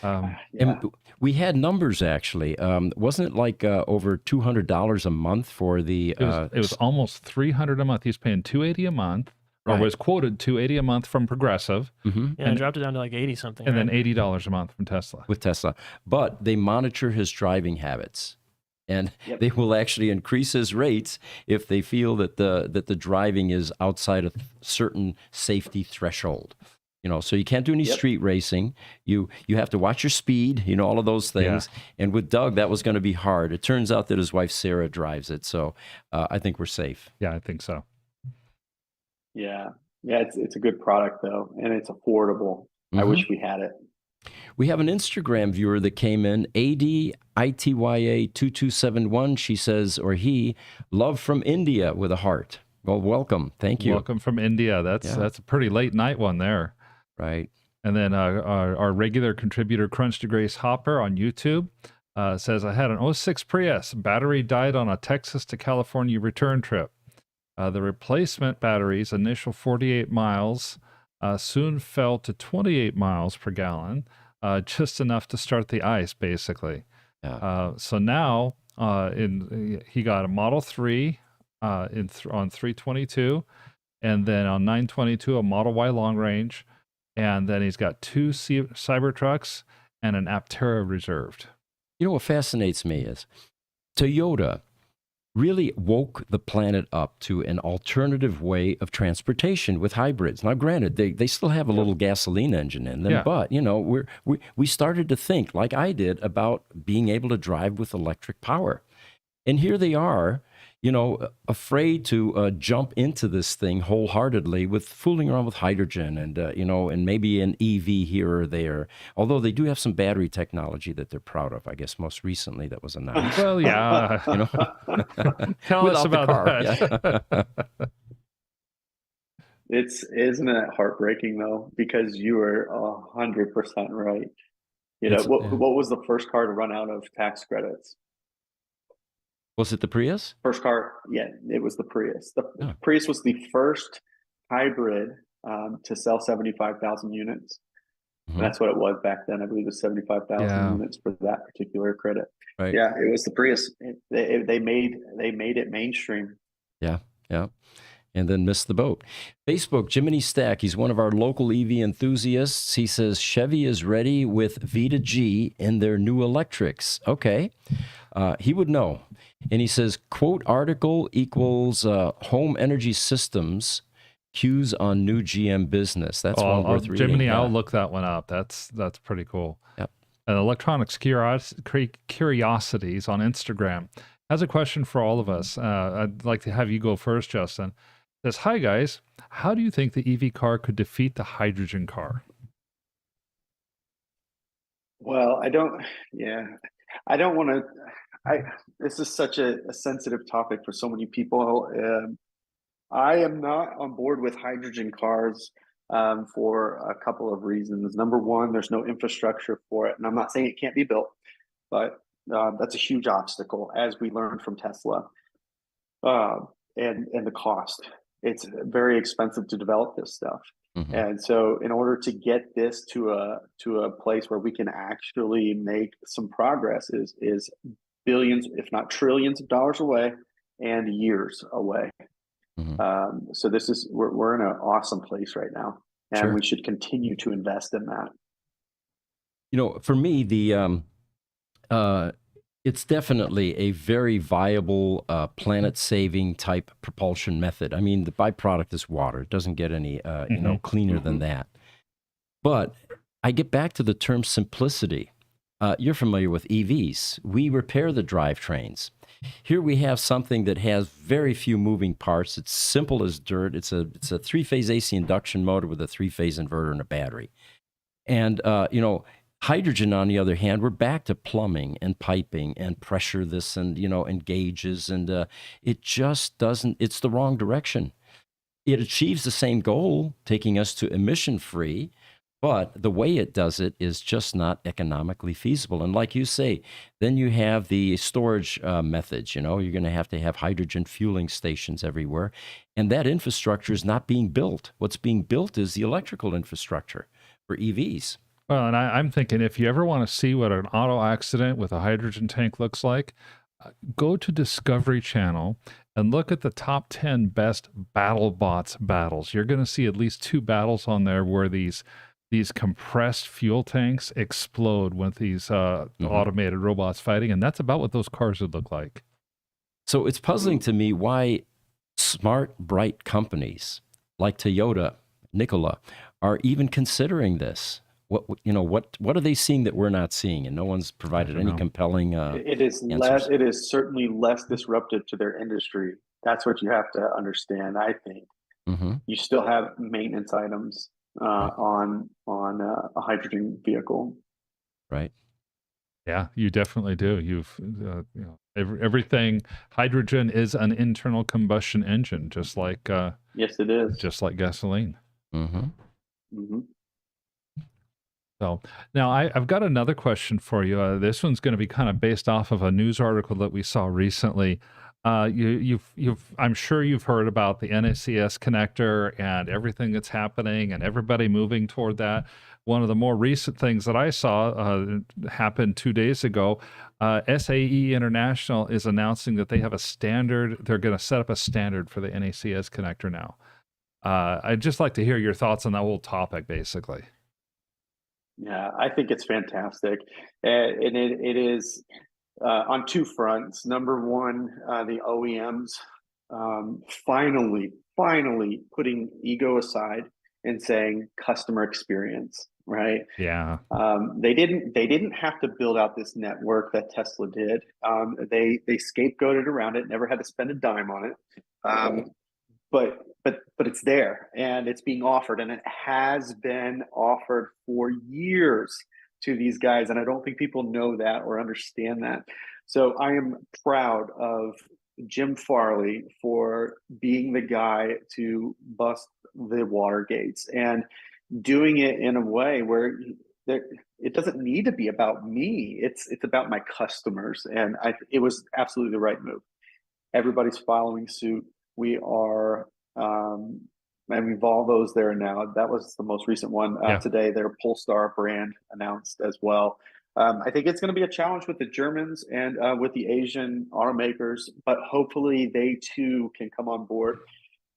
A: And we had numbers actually. Wasn't it like over $200 a month for the?
B: It was almost $300 a month. He's paying $280 a month, or was quoted $280 a month from Progressive.
C: And dropped it down to like 80 something.
B: And then $80 a month from Tesla.
A: With Tesla, but they monitor his driving habits, and they will actually increase his rates if they feel that the driving is outside a certain safety threshold. So you can't do any street racing. You have to watch your speed, all of those things. And with Doug, that was going to be hard. It turns out that his wife, Sarah, drives it. So I think we're safe.
B: Yeah, I think so.
D: Yeah, it's a good product, though, and it's affordable. I wish we had it.
A: We have an Instagram viewer that came in, ADITYA2271. She says, or he, love from India with a heart. Well, welcome. Thank you.
B: Welcome from India. That's a pretty late night one there.
A: Right.
B: And then our regular contributor, Crunch to Grace Hopper on YouTube, says, I had an 06 Prius. Battery died on a Texas to California return trip. The replacement battery's initial 48 miles soon fell to 28 miles per gallon, just enough to start the ice, basically. So now he got a Model 3 on 322, and then on 922 a Model Y long range, and then he's got 2 Cybertrucks and an Aptera reserved.
A: You know what fascinates me is Toyota really woke the planet up to an alternative way of transportation with hybrids. Now, granted, they still have a little gasoline engine in them,
B: Yeah.
A: but you know, we started to think, like I did, about being able to drive with electric power. And here they are, you know, afraid to jump into this thing wholeheartedly with fooling around with hydrogen and, you know, and maybe an EV here or there. Although they do have some battery technology that they're proud of, I guess most recently that was announced.
B: Well, yeah.
A: You know,
B: Tell us
A: Without the
B: about
A: car,
B: that.
D: Isn't it heartbreaking though? Because you are 100% right. You know, what was the first car to run out of tax credits?
A: Was it the Prius?
D: First car, yeah, it was the Prius. The Prius was the first hybrid to sell 75,000 units.
A: Mm-hmm.
D: That's what it was back then. I believe it was 75,000 units for that particular credit.
A: Right.
D: Yeah, it was the Prius. They made it mainstream.
A: Yeah, yeah. And then missed the boat. Facebook, Jiminy Stack, he's one of our local EV enthusiasts. He says Chevy is ready with Vita G in their new electrics. Okay. He would know. And he says, quote, article equals home energy systems cues on new GM business. That's one worth reading.
B: Jiminy, I'll look that one up. That's pretty cool. Yep. And Electronics Curiosities on Instagram has a question for all of us. I'd like to have you go first, Justin. It says, hi, guys. How do you think the EV car could defeat the hydrogen car?
D: Well, I don't want to. This is such a sensitive topic for so many people. I am not on board with hydrogen cars for a couple of reasons. Number one, there's no infrastructure for it. And I'm not saying it can't be built, but that's a huge obstacle, as we learned from Tesla. And the cost. It's very expensive to develop this stuff. Mm-hmm. And so in order to get this to a place where we can actually make some progress is billions, if not trillions of dollars away and years away. Mm-hmm. So we're in an awesome place right now, and we should continue to invest in that.
A: You know, for me, it's definitely a very viable planet-saving type propulsion method. I mean, the byproduct is water. It doesn't get any you know, cleaner than that. But I get back to the term simplicity. You're familiar with EVs. We repair the drivetrains. Here we have something that has very few moving parts. It's simple as dirt. It's a three-phase AC induction motor with a three-phase inverter and a battery. And you know, hydrogen, on the other hand, we're back to plumbing and piping and pressure this and, you know, and gauges, and it just doesn't. It's the wrong direction. It achieves the same goal, taking us to emission-free. But the way it does it is just not economically feasible. And like you say, then you have the storage methods. You know, you're going to have hydrogen fueling stations everywhere. And that infrastructure is not being built. What's being built is the electrical infrastructure for EVs.
B: Well, and I'm thinking, if you ever want to see what an auto accident with a hydrogen tank looks like, go to Discovery Channel and look at the top 10 best BattleBots battles. You're going to see at least 2 battles on there where these compressed fuel tanks explode with these automated robots fighting, and that's about what those cars would look like.
A: So it's puzzling to me why smart, bright companies like Toyota, Nikola, are even considering this. What are they seeing that we're not seeing? And no one's provided any compelling
D: It is
A: answers.
D: It is certainly less disruptive to their industry. That's what you have to understand, I think. Mm-hmm. You still have maintenance items on a hydrogen vehicle,
A: right?
B: Yeah, you definitely do. You've everything. Hydrogen is an internal combustion engine, just like
D: yes, it is,
B: just like gasoline.
A: Mm-hmm.
D: Mm-hmm.
B: So now I've got another question for you. This one's going to be kind of based off of a news article that we saw recently. I'm sure you've heard about the NACS connector and everything that's happening and everybody moving toward that. One of the more recent things that I saw happen 2 days ago, SAE International is announcing that they have a standard. They're going to set up a standard for the NACS connector now. I'd just like to hear your thoughts on that whole topic, basically.
D: Yeah, I think it's fantastic. And it is on two fronts. Number one, the OEMs finally putting ego aside and saying customer experience, right?
B: Yeah.
D: They didn't have to build out this network that Tesla did. They scapegoated around it, never had to spend a dime on it. But it's there and it's being offered, and it has been offered for years to these guys, and I don't think people know that or understand that. So I am proud of Jim Farley for being the guy to bust the water gates and doing it in a way where it doesn't need to be about me. It's about my customers, and it was absolutely the right move. Everybody's following suit. We are, Volvo's there now. That was the most recent one. Today, their Polestar brand announced as well. I think it's going to be a challenge with the Germans and with the Asian automakers, but hopefully they too can come on board.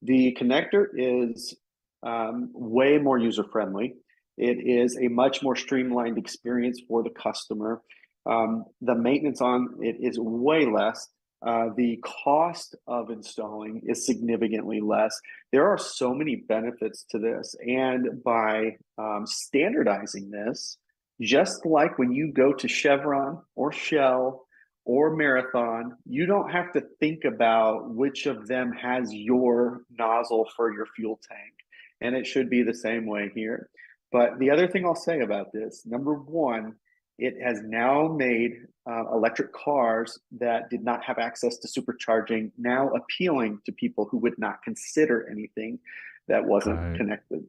D: The connector is way more user-friendly. It is a much more streamlined experience for the customer. The maintenance on it is way less. The cost of installing is significantly less. There are so many benefits to this. And by standardizing this, just like when you go to Chevron or Shell or Marathon, you don't have to think about which of them has your nozzle for your fuel tank. And it should be the same way here. But the other thing I'll say about this, number one, it has now made electric cars that did not have access to supercharging now appealing to people who would not consider anything that wasn't connected.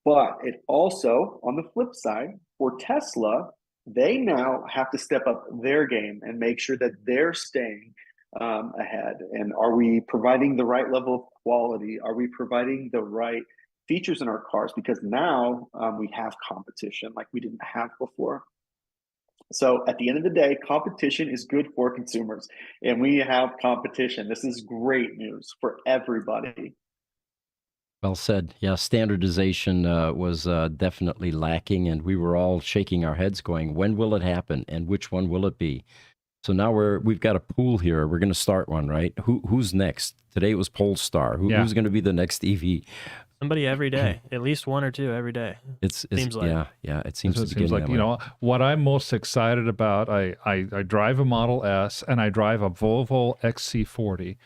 D: But it also, on the flip side, for Tesla, they now have to step up their game and make sure that they're staying ahead. And are we providing the right level of quality? Are we providing the right features in our cars? Because now we have competition like we didn't have before. So at the end of the day, competition is good for consumers, and we have competition. This is great news for everybody.
A: Well said. Yeah, standardization was definitely lacking, and we were all shaking our heads going, when will it happen, and which one will it be? So now we've got a pool here. We're going to start one, right? Who's next? Today it was Polestar. Who's going to be the next EV?
C: Somebody every day, at least one or two every day.
A: It seems like. Yeah. It seems
B: like, you know, what I'm most excited about, I drive a Model S and I drive a Volvo XC40.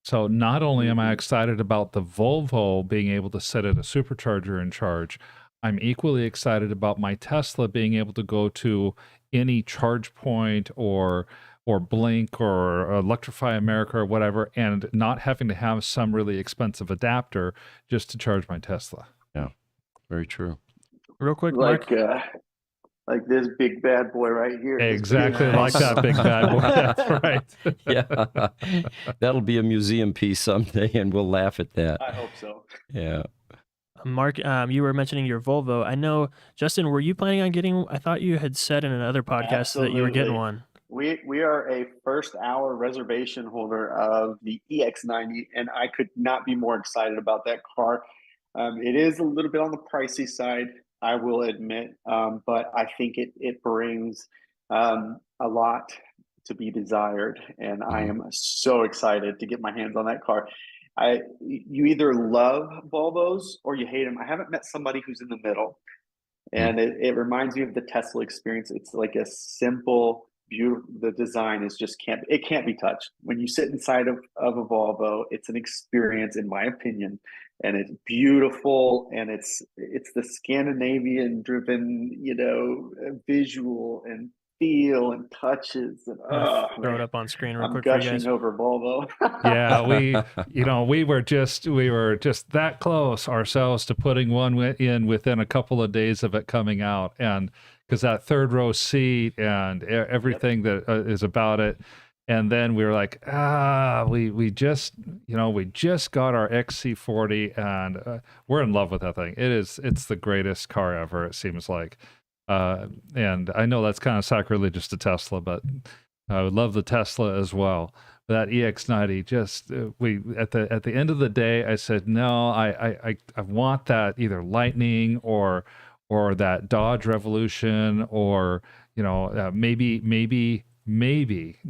B: So not only am I excited about the Volvo being able to sit at a supercharger and charge, I'm equally excited about my Tesla being able to go to any charge point or Blink or Electrify America or whatever, and not having to have some really expensive adapter just to charge my Tesla.
A: Yeah, very true.
C: Real quick, Mark.
D: Like this big bad boy right here.
B: Exactly like that big bad boy. That's right.
A: Yeah, that'll be a museum piece someday, and we'll laugh at that.
D: I hope so.
A: Yeah.
C: Mark, you were mentioning your Volvo. I know, Justin, were you planning on getting, I thought you had said in another podcast that you were getting one.
D: We are a first hour reservation holder of the EX90, and I could not be more excited about that car. It is a little bit on the pricey side, I will admit, but I think it brings a lot to be desired, and I am so excited to get my hands on that car. You either love Volvos or you hate them. I haven't met somebody who's in the middle, and it reminds me of the Tesla experience. It's like a simple, beautiful. The design is just can't be touched. When you sit inside of a Volvo, it's an experience, in my opinion, and it's beautiful, and it's the Scandinavian driven, visual and feel and touches, and
C: throw it up on screen real quick.
D: I'm gushing over Volvo.
B: Yeah, we were just that close ourselves to putting one in within a couple of days of it coming out, and because that third row seat and everything that is about it, And then we were like, we just got our XC40, and we're in love with that thing. It's the greatest car ever, it seems like. And I know that's kind of sacrilegious to Tesla, but I would love the Tesla as well. That EX90, just at the end of the day, I said, no, I want that either Lightning or that Dodge Revolution, or maybe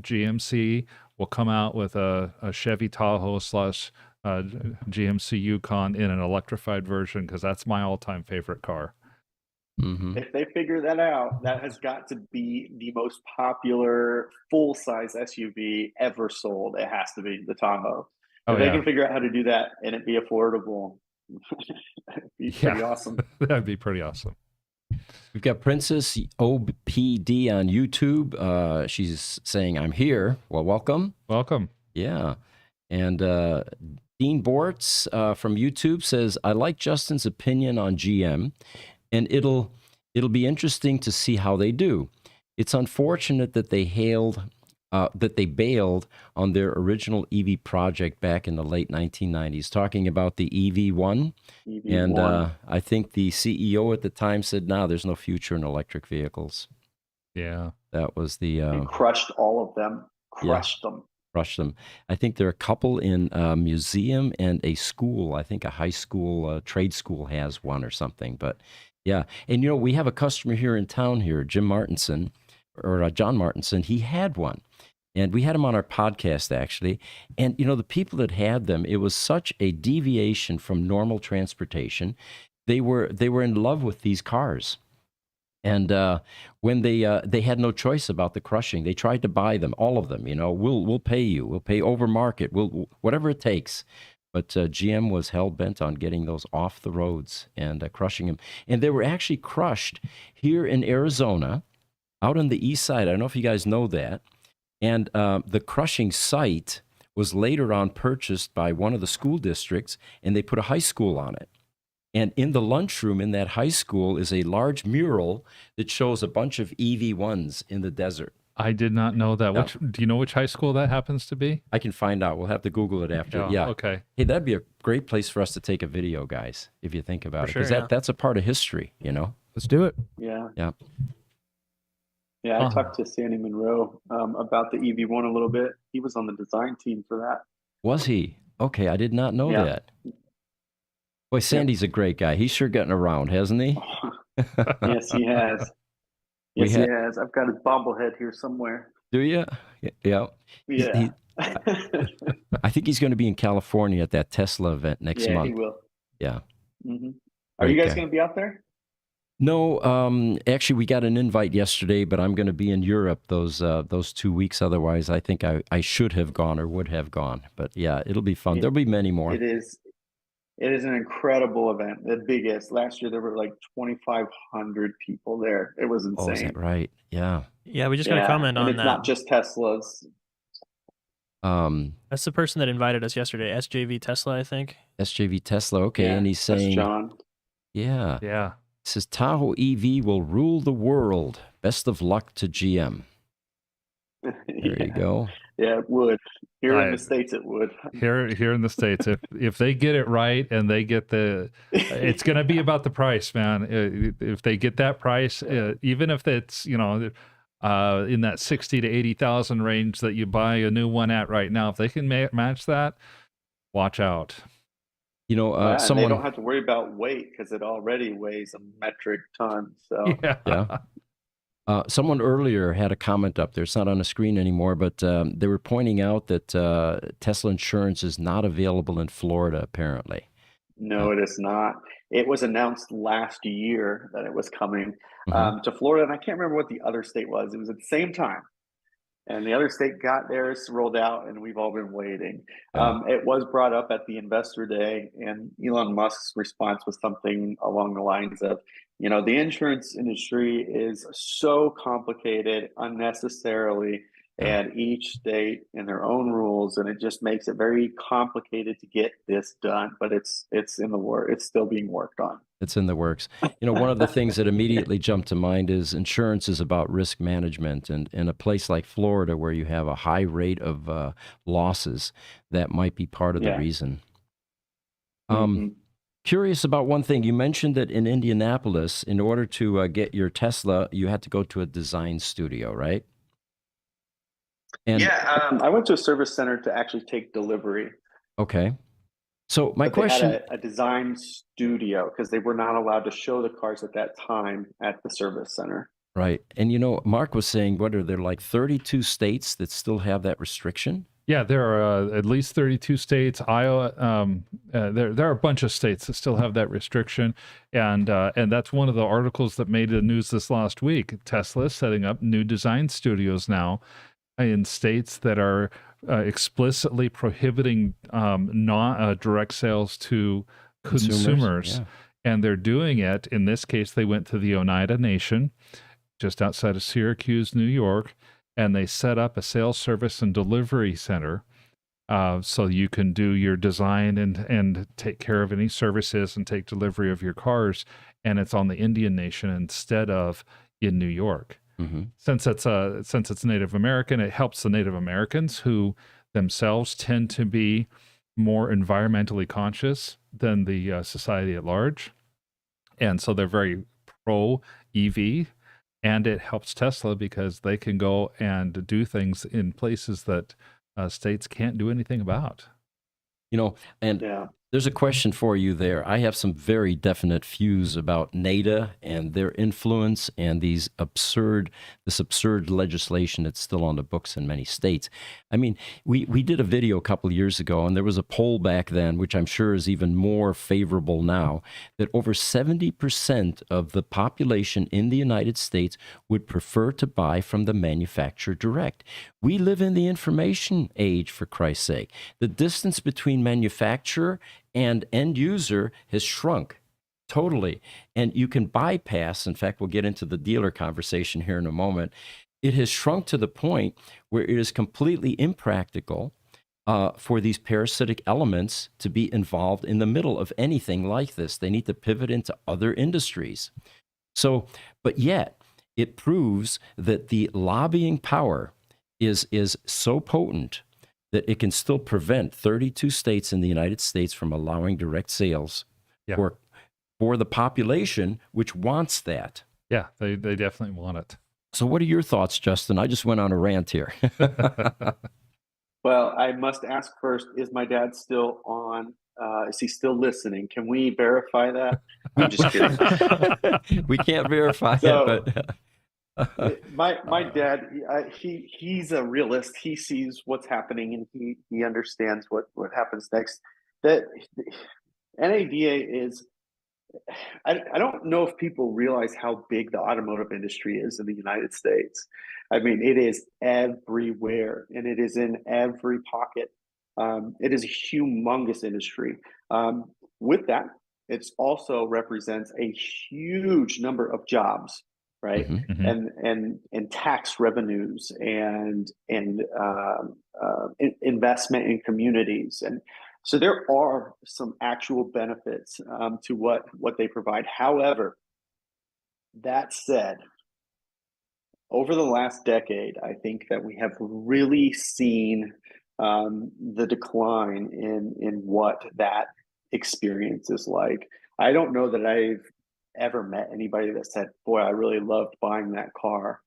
B: GMC will come out with a Chevy Tahoe / GMC Yukon in an electrified version, because that's my all-time favorite car.
A: Mm-hmm.
D: If they figure that out, that has got to be the most popular full-size SUV ever sold. It has to be the Tahoe. If they can figure out how to do that and it be affordable, it'd be pretty awesome.
B: That'd be pretty awesome.
A: We've got Princess OPD on YouTube. She's saying, I'm here. Well, welcome.
B: Welcome.
A: Yeah. And Dean Bortz from YouTube says, I like Justin's opinion on GM, and it'll be interesting to see how they do. It's unfortunate that they bailed on their original EV project back in the late 1990s, talking about the EV1. And I think the CEO at the time said, no, there's no future in electric vehicles.
B: Yeah.
A: That was the...
D: He crushed all of them. Crushed them.
A: I think there are a couple in a museum and a school. I think a high school, trade school has one or something. But yeah. And, we have a customer here in town here, John Martinson. He had one. And we had him on our podcast, actually. And, the people that had them, it was such a deviation from normal transportation. They were in love with these cars. And when they had no choice about the crushing, they tried to buy them, all of them. We'll pay you. We'll pay over market. Whatever it takes. But GM was hell-bent on getting those off the roads and crushing them. And they were actually crushed here in Arizona, out on the east side. I don't know if you guys know that. And the crushing site was later on purchased by one of the school districts, and they put a high school on it. And in the lunchroom in that high school is a large mural that shows a bunch of EV1s in the desert.
B: I did not know that.
A: Yeah.
B: Do you know which high school that happens to be?
A: I can find out. We'll have to Google it after. Yeah.
B: Okay.
A: Hey, that'd be a great place for us to take a video, guys, if you think about it. Because that's a part of history,
C: Let's do it.
D: Yeah.
A: Yeah.
D: Yeah, I talked to Sandy Monroe about the EV1 a little bit. He was on the design team for that.
A: Was he? Okay, I did not know that. Boy, Sandy's a great guy. He's sure gotten around, hasn't he?
D: Yes, he has. Yes, he has. I've got his bobblehead here somewhere.
A: Do you? Yeah.
D: Yeah.
A: I think he's going to be in California at that Tesla event next month.
D: Yeah, he will.
A: Yeah.
D: Mm-hmm. Are you guys going to be out there?
A: No, actually, we got an invite yesterday, but I'm going to be in Europe those 2 weeks. Otherwise, I think I should have gone or would have gone. But yeah, it'll be fun. There'll be many more.
D: It is an incredible event. The biggest. Last year, there were like 2,500 people there. It was insane.
A: Oh, is that right? Yeah.
C: Yeah, we just got a comment on
D: it's
C: that.
D: Not just Teslas.
C: That's the person that invited us yesterday, SJV Tesla, I think.
A: SJV Tesla, okay. And he's saying...
D: That's John.
A: Yeah.
B: Yeah.
A: It says, Tahoe EV will rule the world. Best of luck to GM. There you go.
D: Yeah, it would. Here in the States, it would.
B: Here in the States, if they get it right and they get it's going to be about the price, man. If they get that price, even if it's, in that 60 to 80,000 range that you buy a new one at right now, if they can match that, watch out.
A: Someone...
D: they don't have to worry about weight because it already weighs a metric ton. So
A: yeah. Someone earlier had a comment up there. It's not on the screen anymore, but they were pointing out that Tesla insurance is not available in Florida, apparently.
D: No, it is not. It was announced last year that it was coming to Florida, and I can't remember what the other state was. It was at the same time. And the other state got theirs rolled out, and we've all been waiting. It was brought up at the Investor Day, and Elon Musk's response was something along the lines of, the insurance industry is so complicated unnecessarily, and each state and their own rules, and it just makes it very complicated to get this done. But it's in the work. It's still being worked on.
A: It's in the works. One of the things that immediately jumped to mind is insurance is about risk management, and in a place like Florida where you have a high rate of losses, that might be part of the reason. Curious about one thing. You mentioned that in Indianapolis, in order to get your Tesla, you had to go to a design studio, right?
D: And I went to a service center to actually take delivery.
A: Okay. So my question:
D: they had a design studio because they were not allowed to show the cars at that time at the service center.
A: Right. And Mark was saying, what are there, like 32 states that still have that restriction?
B: Yeah, there are at least 32 states. Iowa, there are a bunch of states that still have that restriction, and that's one of the articles that made the news this last week. Tesla is setting up new design studios now in states that are explicitly prohibiting direct sales to consumers. And they're doing it. In this case, they went to the Oneida Nation, just outside of Syracuse, New York, and they set up a sales service and delivery center so you can do your design and take care of any services and take delivery of your cars. And it's on the Indian Nation instead of in New York. Since it's Native American, it helps the Native Americans who themselves tend to be more environmentally conscious than the society at large. And so they're very pro EV. And it helps Tesla because they can go and do things in places that states can't do anything about.
A: There's a question for you there. I have some very definite views about NADA and their influence and this absurd legislation that's still on the books in many states. I mean, we did a video a couple of years ago, and there was a poll back then, which I'm sure is even more favorable now, that over 70% of the population in the United States would prefer to buy from the manufacturer direct. We live in the information age, for Christ's sake. The distance between manufacturer and end user has shrunk totally. And you can bypass, in fact, we'll get into the dealer conversation here in a moment. It has shrunk to the point where it is completely impractical for these parasitic elements to be involved in the middle of anything like this. They need to pivot into other industries. So, but yet it proves that the lobbying power is so potent that it can still prevent 32 states in the United States from allowing direct sales for the population which wants that.
B: Yeah, they definitely want it.
A: So what are your thoughts, Justin? I just went on a rant here.
D: Well, I must ask first, is my dad still on? Is he still listening? Can we verify that? I'm just kidding.
A: We can't verify it, but...
D: my dad, he's a realist. He sees what's happening and he understands what happens next. That NADA is, I don't know if people realize how big the automotive industry is in the United States. I mean, it is everywhere and it is in every pocket. It is a humongous industry. With that, it also represents a huge number of jobs. Right. And tax revenues and investment in communities. And so there are some actual benefits to what they provide. However, that said, over the last decade, I think that we have really seen the decline in what that experience is like. I don't know that I've ever met anybody that said, boy, I really loved buying that car.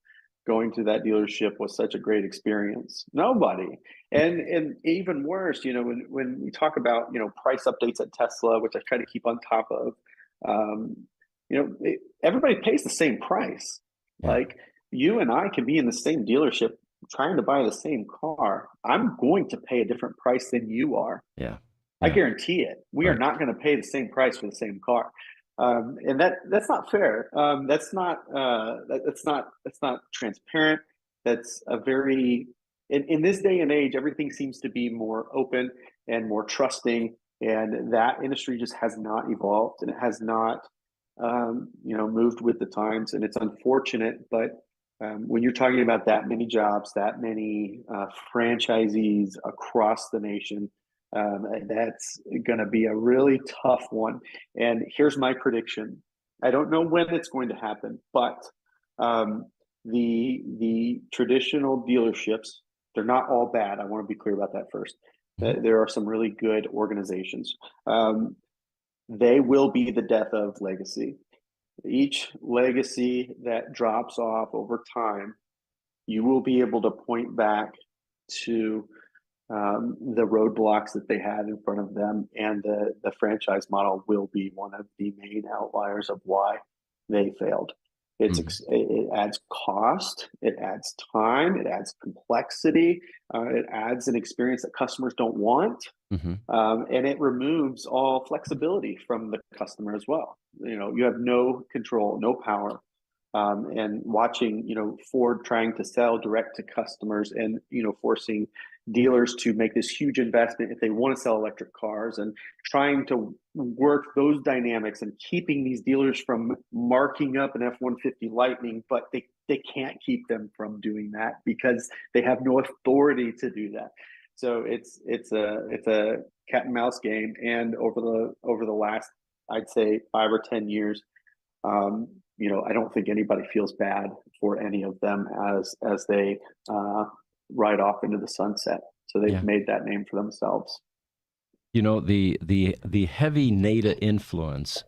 D: Going to that dealership was such a great experience. Nobody. And even worse, when we talk about, price updates at Tesla, which I try to keep on top of, everybody pays the same price. Yeah. Like you and I can be in the same dealership trying to buy the same car. I'm going to pay a different price than you are.
A: Yeah.
D: I guarantee it. We are not going to pay the same price for the same car. And that's not fair. That's not transparent. That's a very in this day and age, everything seems to be more open and more trusting, and that industry just has not evolved and it has not moved with the times, and it's unfortunate. But when you're talking about that many jobs, that many franchisees across the nation, that's going to be a really tough one. And here's my prediction. I don't know when it's going to happen, but the traditional dealerships, they're not all bad. I want to be clear about that first. There are some really good organizations. They will be the death of legacy. Each legacy that drops off over time, you will be able to point back to the roadblocks that they had in front of them, and the franchise model will be one of the main outliers of why they failed. It adds cost, it adds time, it adds complexity, it adds an experience that customers don't want, and it removes all flexibility from the customer as well. You have no control, no power. And watching, Ford trying to sell direct to customers and, forcing dealers to make this huge investment if they want to sell electric cars, and trying to work those dynamics and keeping these dealers from marking up an F-150 Lightning, but they can't keep them from doing that because they have no authority to do that. So it's a cat and mouse game. And over the last, I'd say, 5 or 10 years, I don't think anybody feels bad for any of them as they ride off into the sunset. So they've made that name for themselves.
A: The heavy NADA influence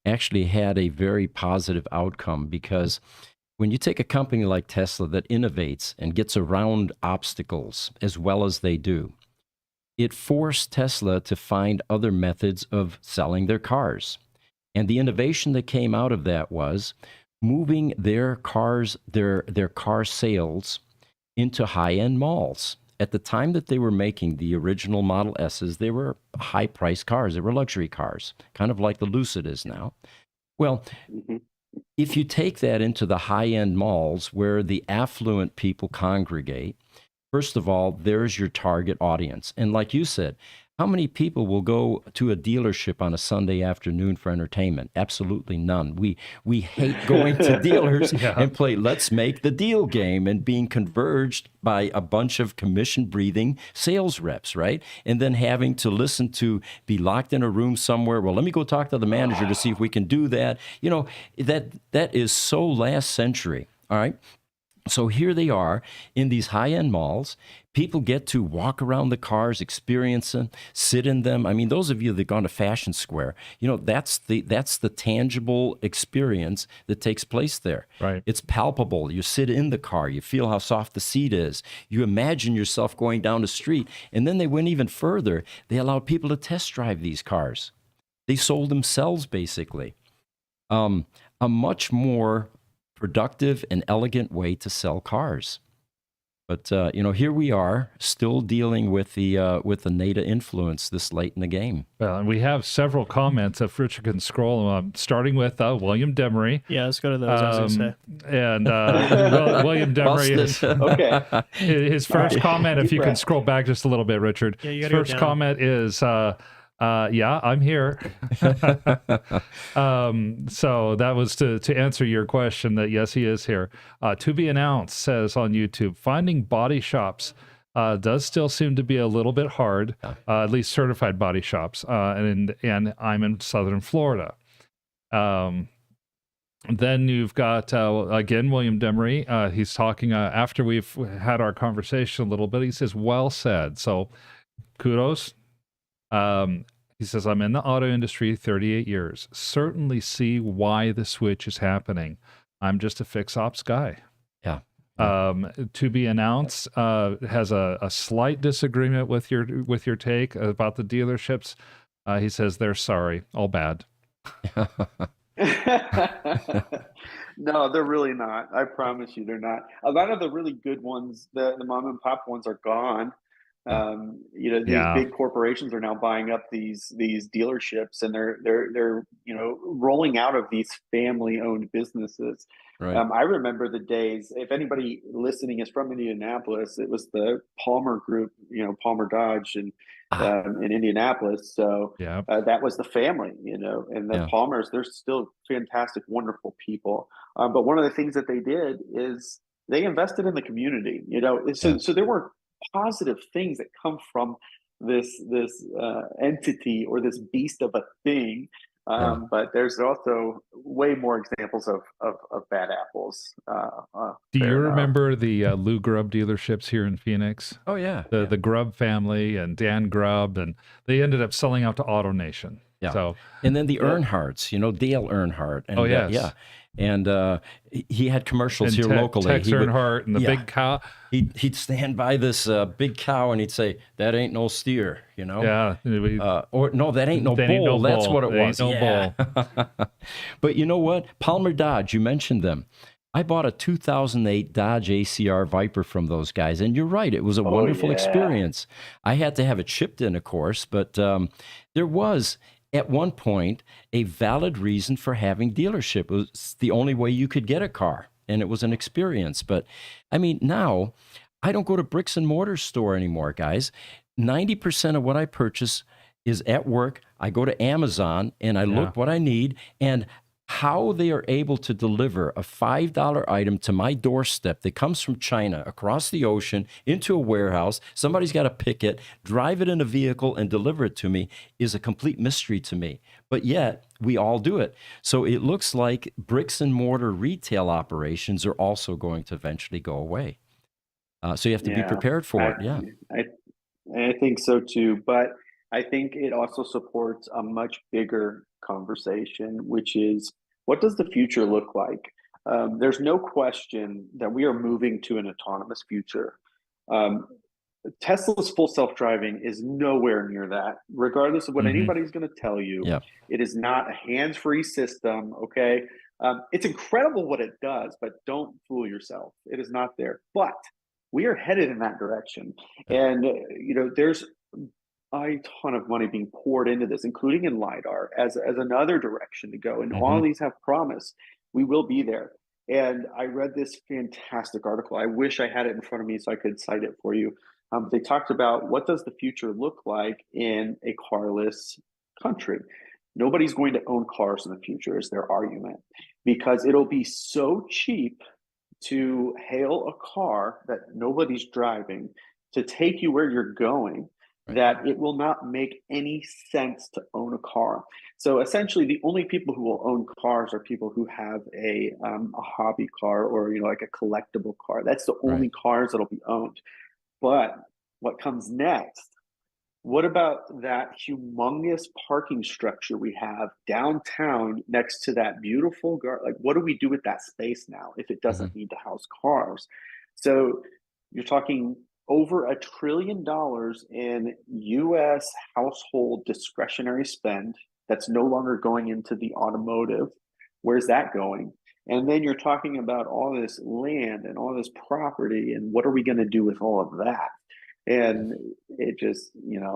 A: actually had a very positive outcome, because when you take a company like Tesla that innovates and gets around obstacles as well as they do, it forced Tesla to find other methods of selling their cars. And the innovation that came out of that was moving their cars, their car sales into high-end malls. At the time that they were making the original Model S's, they were high-priced cars. They were luxury cars, kind of like the Lucid is now. Well, if you take that into the high-end malls where the affluent people congregate, first of all, there's your target audience. And like you said, how many people will go to a dealership on a Sunday afternoon for entertainment? Absolutely none. We hate going to dealers and play let's make the deal game and being converged by a bunch of commission-breathing sales reps, right? And then having to be locked in a room somewhere. Well, let me go talk to the manager to see if we can do that. That is so last century, all right? So here they are in these high-end malls. People get to walk around the cars, experience them, sit in them. I mean, those of you that have gone to Fashion Square, that's the tangible experience that takes place there.
B: Right.
A: It's palpable. You sit in the car. You feel how soft the seat is. You imagine yourself going down the street. And then they went even further. They allowed people to test drive these cars. They sold themselves, basically. A much more productive and elegant way to sell cars. But here we are, still dealing with the NADA influence this late in the game.
B: Well, and we have several comments if Richard can scroll, starting with William Demery.
C: Yeah, let's go to those. I was going to say.
B: And William Demery is
D: okay.
B: His first comment. If you can scroll back just a little bit, Richard.
C: Yeah,
B: his first comment is. Yeah, I'm here. So that was to answer your question that yes, he is here. To be announced says on YouTube, finding body shops does still seem to be a little bit hard, at least certified body shops. And I'm in Southern Florida. Then you've got, again, William Demery. He's talking after we've had our conversation a little bit. He says, well said. So kudos. He says, I'm in the auto industry 38 years. Certainly see why the switch is happening. I'm just a fix ops guy.
A: Yeah.
B: To be announced has a slight disagreement with your take about the dealerships. He says they're sorry, all bad.
D: No, they're really not. I promise you, they're not. A lot of the really good ones, the mom and pop ones, are gone. These big corporations are now buying up these dealerships, and they're rolling out of these family-owned businesses.
A: Right.
D: I remember the days. If anybody listening is from Indianapolis, it was the Palmer Group, Palmer Dodge, and in Indianapolis. So that was the family, and the Palmers. They're still fantastic, wonderful people. But one of the things that they did is they invested in the community. So there were positive things that come from this entity or this beast of a thing. But there's also way more examples of bad apples.
B: Do you remember the Lou Grubb dealerships here in Phoenix?
A: Oh, yeah.
B: The Grubb family and Dan Grubb, and they ended up selling out to AutoNation.
A: Yeah.
B: So,
A: and then the Earnhardts, Dale Earnhardt. And,
B: yes.
A: And he had commercials
B: and
A: here locally.
B: Tex Earnhardt and the big cow.
A: He'd stand by this big cow and he'd say, "That ain't no steer,"
B: Yeah.
A: Or no, that ain't no bull.
B: Ain't no
A: That's
B: bull.
A: what it
B: They
A: was.
B: Ain't no bull.
A: But you know what? Palmer Dodge, you mentioned them. I bought a 2008 Dodge ACR Viper from those guys, and you're right. It was a wonderful experience. I had to have it chipped in, of course, but there was, at one point, a valid reason for having dealership. It was the only way you could get a car, and it was an experience. But, I mean, now, I don't go to bricks and mortar store anymore, guys. 90% of what I purchase is at work. I go to Amazon, and I look what I need, and how they are able to deliver a $5 item to my doorstep that comes from China across the ocean into a warehouse. Somebody's got to pick it, drive it in a vehicle, and deliver it to me is a complete mystery to me. But yet, we all do it. So it looks like bricks and mortar retail operations are also going to eventually go away. So you have to be prepared for it. Yeah.
D: I think so too. But I think it also supports a much bigger conversation, which is, what does the future look like? There's no question that we are moving to an autonomous future. Tesla's full self-driving is nowhere near that, regardless of what anybody's going to tell you. It is not a hands-free system, okay? It's incredible what it does, but don't fool yourself. It is not there. But we are headed in that direction. And, there's a ton of money being poured into this, including in LiDAR, as another direction to go. And all these have promise. We will be there. And I read this fantastic article. I wish I had it in front of me so I could cite it for you. They talked about, what does the future look like in a carless country? Nobody's going to own cars in the future, is their argument, because it'll be so cheap to hail a car that nobody's driving to take you where you're going, that it will not make any sense to own a car. So essentially, the only people who will own cars are people who have a hobby car, or like a collectible car. That's the only cars that'll be owned. But what comes next? What about that humongous parking structure we have downtown next to that beautiful garden? Like, what do we do with that space now if it doesn't need to house cars? So you're talking over $1 trillion in U.S. household discretionary spend that's no longer going into the automotive. Where's that going? And then you're talking about all this land and all this property, and what are we going to do with all of that? And it just,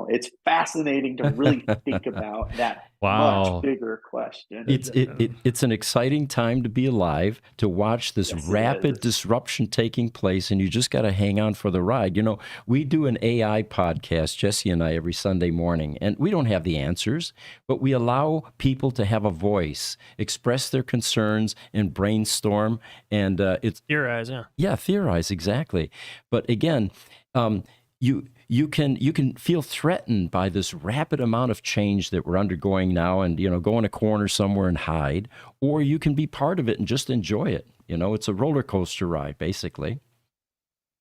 D: it's fascinating to really think about that much bigger question.
A: It's an exciting time to be alive, to watch this rapid disruption taking place, and you just got to hang on for the ride. We do an AI podcast, Jesse and I, every Sunday morning, and we don't have the answers, but we allow people to have a voice, express their concerns, and brainstorm. And it's
C: theorize,
A: theorize, exactly. But again, you can feel threatened by this rapid amount of change that we're undergoing now, and go in a corner somewhere and hide, or you can be part of it and just enjoy it. It's a roller coaster ride, basically.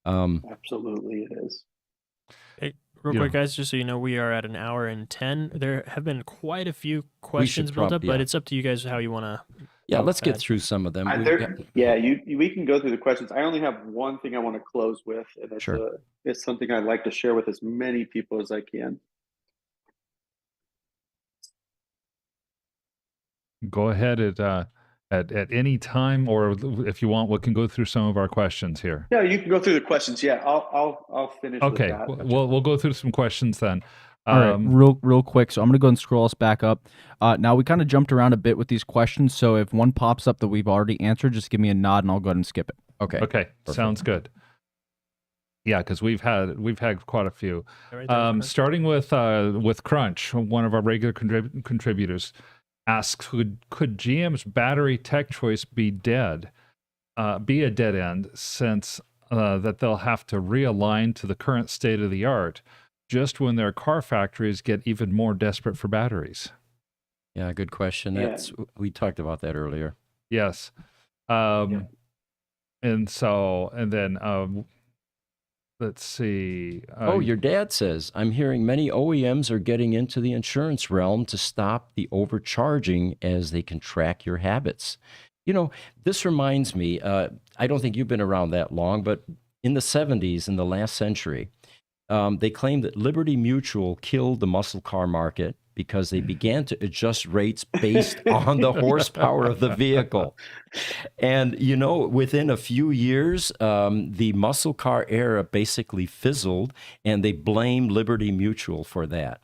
D: Absolutely, it is.
C: Hey, real quick, guys, just so you know, we are at 1 hour and 10. There have been quite a few questions built up, but it's up to you guys how you want to.
A: Yeah, let's get through some of them.
D: We can go through the questions. I only have one thing I want to close with, and it's something I'd like to share with as many people as I can.
B: Go ahead. at any time, or if you want, we can go through some of our questions here.
D: Yeah, you can go through the questions. Yeah, I'll finish.
B: Okay,
D: with that.
B: we'll go through some questions then.
E: All right, real quick. So I'm gonna go and scroll us back up. Now we kind of jumped around a bit with these questions. So if one pops up that we've already answered, just give me a nod and I'll go ahead and skip it.
A: Okay.
B: Okay. Sounds good. Yeah, because we've had quite a few. Starting with Crunch, one of our regular contributors, asks, could GM's battery tech choice be a dead end, since that they'll have to realign to the current state of the art just when their car factories get even more desperate for batteries?
A: Yeah, good question. We talked about that earlier.
B: Yes. And then let's see.
A: Your dad says, I'm hearing many OEMs are getting into the insurance realm to stop the overcharging as they can track your habits. This reminds me, I don't think you've been around that long, but in the 70s, in the last century, they claimed that Liberty Mutual killed the muscle car market because they began to adjust rates based on the horsepower of the vehicle. And, within a few years, the muscle car era basically fizzled, and they blamed Liberty Mutual for that.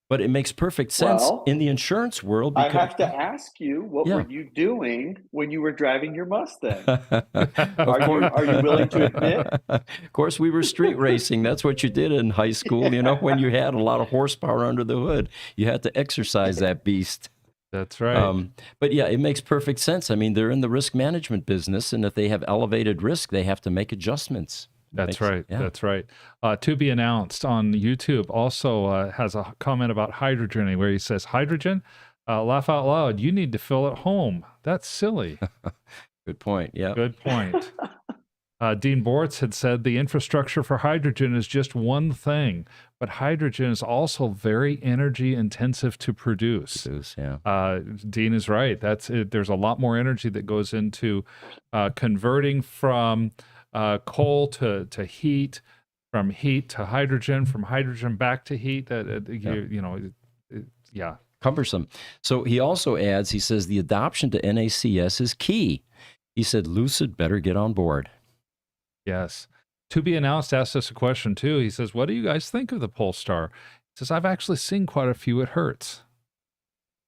A: But it makes perfect sense in the insurance world.
D: I have to ask you, what were you doing when you were driving your Mustang? Are you willing to admit?
A: Of course, we were street racing. That's what you did in high school. When you had a lot of horsepower under the hood, you had to exercise that beast.
B: That's right.
A: But yeah, it makes perfect sense. I mean, they're in the risk management business, and if they have elevated risk, they have to make adjustments.
B: That's right. That's right. To be announced on YouTube also has a comment about hydrogen, where he says, hydrogen, laugh out loud, you need to fill at home. That's silly.
A: Good point. Yeah.
B: Good point. Dean Bortz had said the infrastructure for hydrogen is just one thing, but hydrogen is also very energy intensive to produce. Dean is right. There's a lot more energy that goes into converting from coal to heat, from heat to hydrogen, from hydrogen back to heat.
A: Cumbersome. So he also adds, he says, the adoption to NACS is key. He said, Lucid better get on board.
B: Yes. To be announced asked us a question too. He says, what do you guys think of the Polestar? He says, I've actually seen quite a few at Hertz.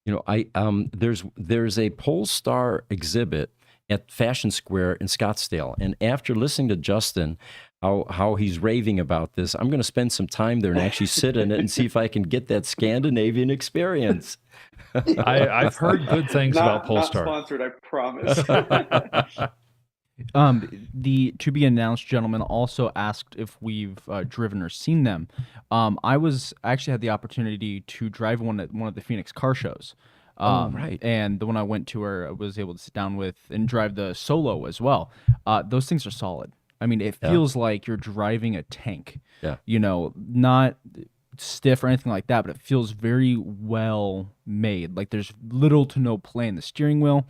A: There's a Polestar exhibit at Fashion Square in Scottsdale. And after listening to Justin, how he's raving about this, I'm going to spend some time there and actually sit in it and see if I can get that Scandinavian experience.
B: I've heard good things about Polestar.
D: Not sponsored, I promise.
E: The to be announced gentleman also asked if we've driven or seen them. I actually had the opportunity to drive one at one of the Phoenix car shows.
A: Right.
E: And the one I went to, where I was able to sit down with and drive the Solo as well. Those things are solid. I mean, it feels like you're driving a tank.
A: Yeah.
E: Not stiff or anything like that, but it feels very well made. Like there's little to no play in the steering wheel.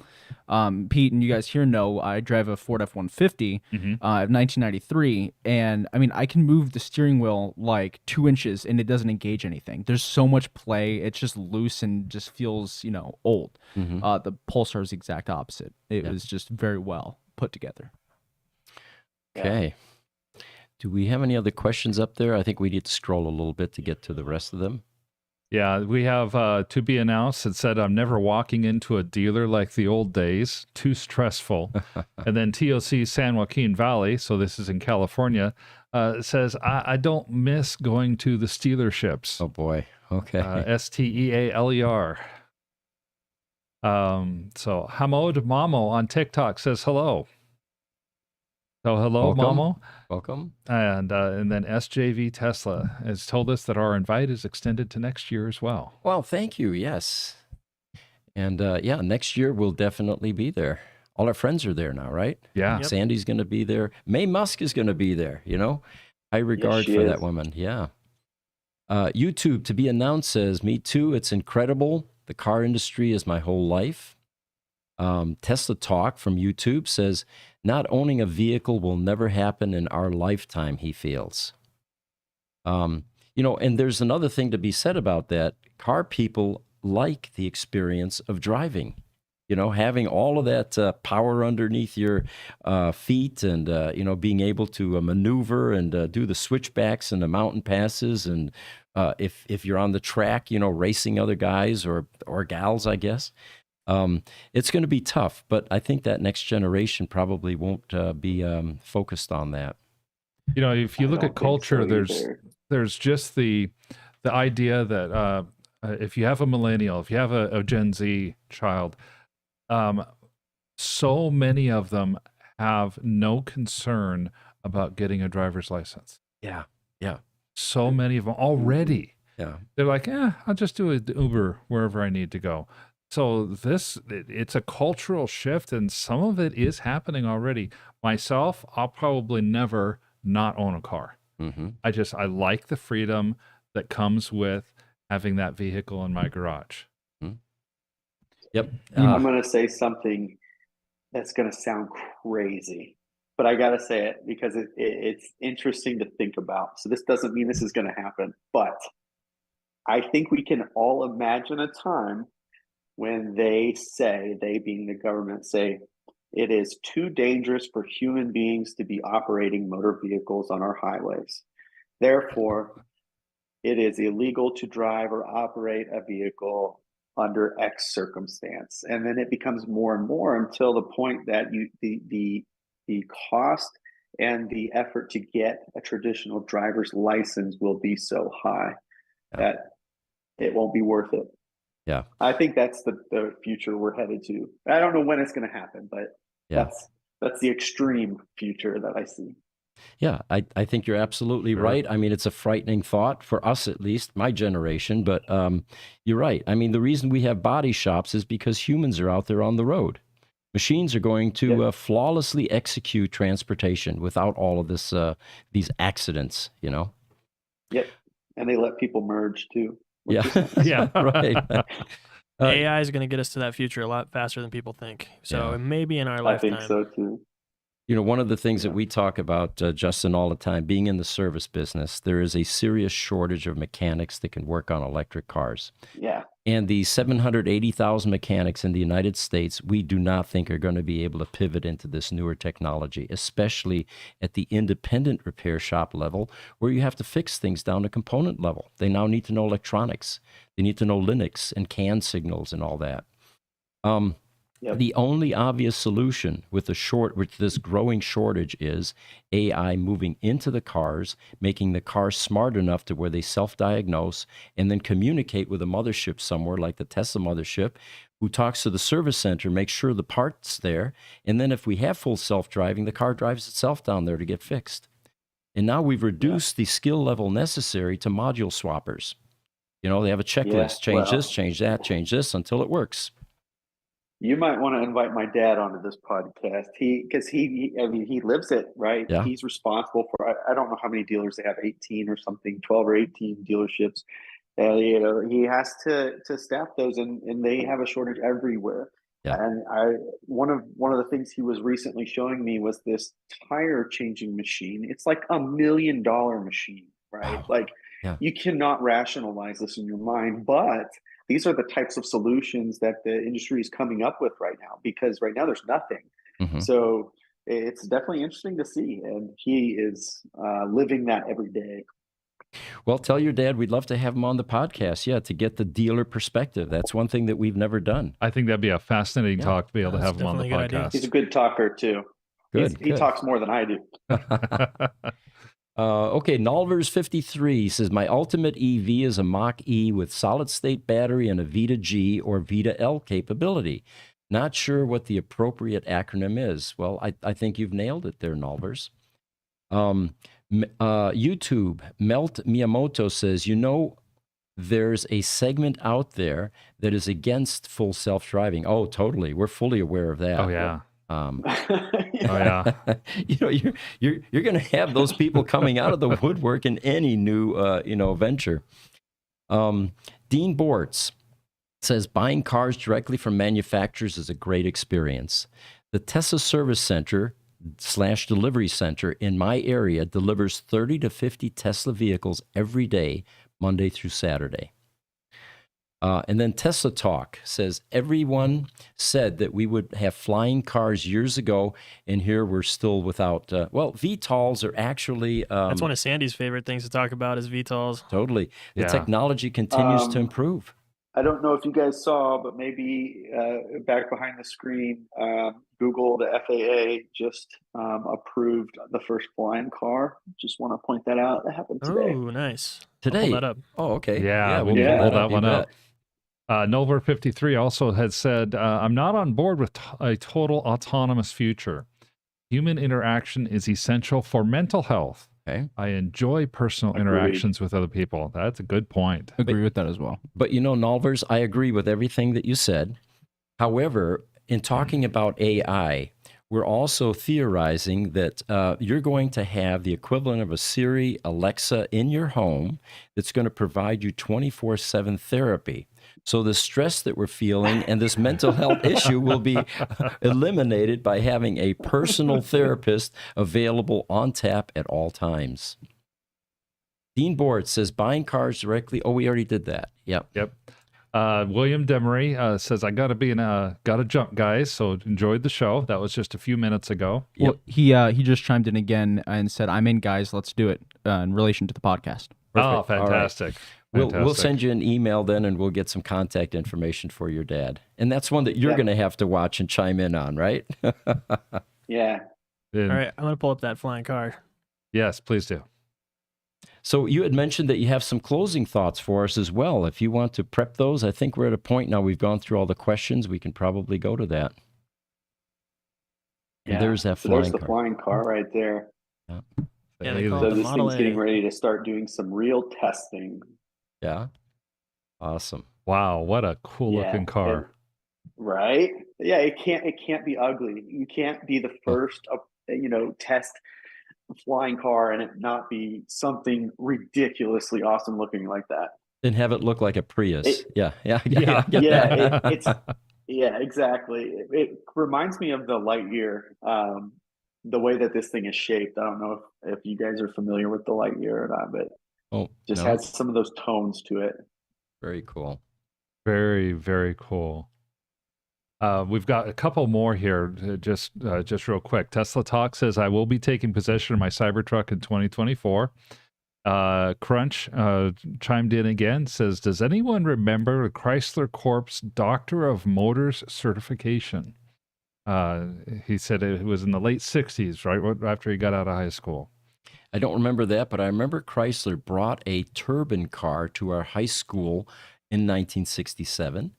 E: Pete and you guys here know I drive a Ford F-150 of 1993, and I mean I can move the steering wheel like 2 inches and it doesn't engage anything. There's so much play. It's just loose and just feels old. The Polestar is the exact opposite. It was just very well put together.
A: Okay. Do we have any other questions up there? I think we need to scroll a little bit to get to the rest of them.
B: Yeah, we have to be announced. It said, I'm never walking into a dealer like the old days. Too stressful. And then TOC San Joaquin Valley, so this is in California, says, I don't miss going to the Stealerships.
A: Oh, boy. Okay.
B: Stealer. So Hamod Mamo on TikTok says hello. So hello, Mamo.
A: Welcome.
B: And then SJV Tesla has told us that our invite is extended to next year as well.
A: Well, thank you. Yes. And next year we'll definitely be there. All our friends are there now, right?
B: Yeah.
C: Yep.
A: Sandy's going to be there. May Musk is going to be there. High regard for that woman. Yeah. YouTube to be announced says, me too. It's incredible. The car industry is my whole life. Tesla Talk from YouTube says, not owning a vehicle will never happen in our lifetime, he feels. And there's another thing to be said about that. Car people like the experience of driving. You know, having all of that power underneath your feet, and you know, being able to maneuver and do the switchbacks and the mountain passes, and if you're on the track, you know, racing other guys or gals, I guess. It's going to be tough, but I think that next generation probably won't be focused on that.
B: You know, if you look at culture, there's just the idea that if you have a millennial, if you have a Gen Z child, so many of them have no concern about getting a driver's license.
A: Yeah.
B: So many of them already.
A: Yeah.
B: They're like, I'll just do an Uber wherever I need to go. So it's a cultural shift, and some of it is happening already. Myself, I'll probably never not own a car.
A: Mm-hmm.
B: I like the freedom that comes with having that vehicle in my garage.
A: Mm-hmm. Yep.
D: I'm going to say something that's going to sound crazy, but I got to say it because it's interesting to think about. So this doesn't mean this is going to happen, but I think we can all imagine a time when they being the government, say it is too dangerous for human beings to be operating motor vehicles on our highways. Therefore, it is illegal to drive or operate a vehicle under X circumstance. And then it becomes more and more until the point that the cost and the effort to get a traditional driver's license will be so high that it won't be worth it.
A: Yeah.
D: I think that's the future we're headed to. I don't know when it's going to happen, but that's the extreme future that I see.
A: Yeah, I think you're absolutely right. I mean, it's a frightening thought for us, at least, my generation, but you're right. I mean, the reason we have body shops is because humans are out there on the road. Machines are going to flawlessly execute transportation without all of this, these accidents, you know?
D: Yep. And they let people merge too.
A: Yeah, right.
C: AI is going to get us to that future a lot faster than people think. So it may be in our lifetime.
D: I think so too.
A: You know, one of the things that we talk about, Justin, all the time, being in the service business, there is a serious shortage of mechanics that can work on electric cars.
D: Yeah.
A: And the 780,000 mechanics in the United States, we do not think are going to be able to pivot into this newer technology, especially at the independent repair shop level, where you have to fix things down to component level. They now need to know electronics. They need to know Linux and CAN signals and all that. The only obvious solution with this growing shortage is AI moving into the cars, making the cars smart enough to where they self-diagnose and then communicate with a mothership somewhere like the Tesla mothership, who talks to the service center, makes sure the part's there, and then if we have full self-driving, the car drives itself down there to get fixed. And now we've reduced the skill level necessary to module swappers. You know, they have a checklist, change this, change that, change this until it works.
D: You might want to invite my dad onto this podcast. Because he lives it, right?
A: Yeah.
D: He's responsible for, I don't know how many dealers they have, 18 or something, 12 or 18 dealerships. You know, he has to staff those, and they have a shortage everywhere. Yeah. And one of the things he was recently showing me was this tire changing machine. It's like $1 million machine, right? Wow. Like you cannot rationalize this in your mind, but these are the types of solutions that the industry is coming up with right now, because right now there's nothing. Mm-hmm. So it's definitely interesting to see. And he is living that every day.
A: Well, tell your dad we'd love to have him on the podcast, to get the dealer perspective. That's one thing that we've never done.
B: I think that'd be a fascinating talk to be able to have him on the podcast.
D: Idea. He's a good talker, too. He talks more than I do.
A: Okay, Nalvers53 says, my ultimate EV is a Mach-e with solid-state battery and a Vita G or Vita L capability. Not sure what the appropriate acronym is. Well, I think you've nailed it there, Nalvers. YouTube, Melt Miyamoto says, you know, there's a segment out there that is against full self-driving. Oh, totally. We're fully aware of that.
B: Oh, yeah.
A: You know, you're going to have those people coming out of the woodwork in any new venture. Dean Bortz says buying cars directly from manufacturers is a great experience. The Tesla Service Center / Delivery Center in my area delivers 30 to 50 Tesla vehicles every day, Monday through Saturday. And then Tesla Talk says, everyone said that we would have flying cars years ago, and here we're still without, well, VTOLs are actually...
C: That's one of Sandy's favorite things to talk about is VTOLs.
A: Totally. The
B: Yeah.
A: technology continues to improve.
D: I don't know if you guys saw, but maybe back behind the screen, Google, the FAA just approved the first flying car. Just want to point that out. That happened today.
C: Oh, nice.
A: Today?
C: I'll pull that up.
A: Oh, okay.
B: Yeah,
A: we
B: we'll
A: can
B: pull
A: pull
B: that
A: you
B: one up.
A: bet.
B: Nover53 also had said, I'm not on board with a total autonomous future. Human interaction is essential for mental health.
A: Okay.
B: I enjoy personal interactions with other people. That's a good point.
E: Agree with that as well.
A: But you know, Nolvers, I agree with everything that you said. However, in talking about AI, we're also theorizing that you're going to have the equivalent of a Siri, Alexa in your home that's going to provide you 24/7 therapy. So the stress that we're feeling and this mental health issue will be eliminated by having a personal therapist available on tap at all times. Dean Board says buying cars directly. Oh, we already did that. Yep.
B: Yep. William Demery says, I gotta jump, guys. So enjoyed the show. That was just a few minutes ago.
E: Well, he just chimed in again and said, "I'm in, guys. Let's do it." In relation to the podcast.
B: Oh,
A: Perfect. All right.
B: fantastic.
A: We'll send you an email then, and we'll get some contact information for your dad. And that's one that you're going to have to watch and chime in on, right?
D: Yeah.
B: And-
C: All right, I'm gonna pull up that flying car.
B: Yes, please do.
A: So you had mentioned that you have some closing thoughts for us as well. If you want to prep those, I think we're at a point now we've gone through all the questions. We can probably go to that. And there's that
D: So
A: flying
D: there's the
A: car.
D: flying car right there.
C: Yeah, they
B: Hey,
C: call
D: So
C: it the
D: this
C: Model
D: thing's
C: A.
D: getting ready to start doing some real testing.
A: Yeah. Awesome.
B: Wow, what a cool looking
D: Yeah,
B: car.
D: Right? Yeah, it can't be ugly. You can't be the first test flying car and it not be something ridiculously awesome looking like that.
A: And have it look like a Prius. Yeah.
B: Yeah.
A: I get that.
D: It's exactly. It reminds me of the Lightyear, the way that this thing is shaped. I don't know if you guys are familiar with the Lightyear or not, but just
A: no.
D: has some of those tones to it.
A: Very cool.
B: Very, very cool. We've got a couple more here, just real quick. Tesla Talk says, I will be taking possession of my Cybertruck in 2024. Crunch chimed in again, says, does anyone remember the Chrysler Corp's Doctor of Motors certification? He said it was in the late 60s, right after he got out of high school.
A: I don't remember that, but I remember Chrysler brought a turbine car to our high school in 1967.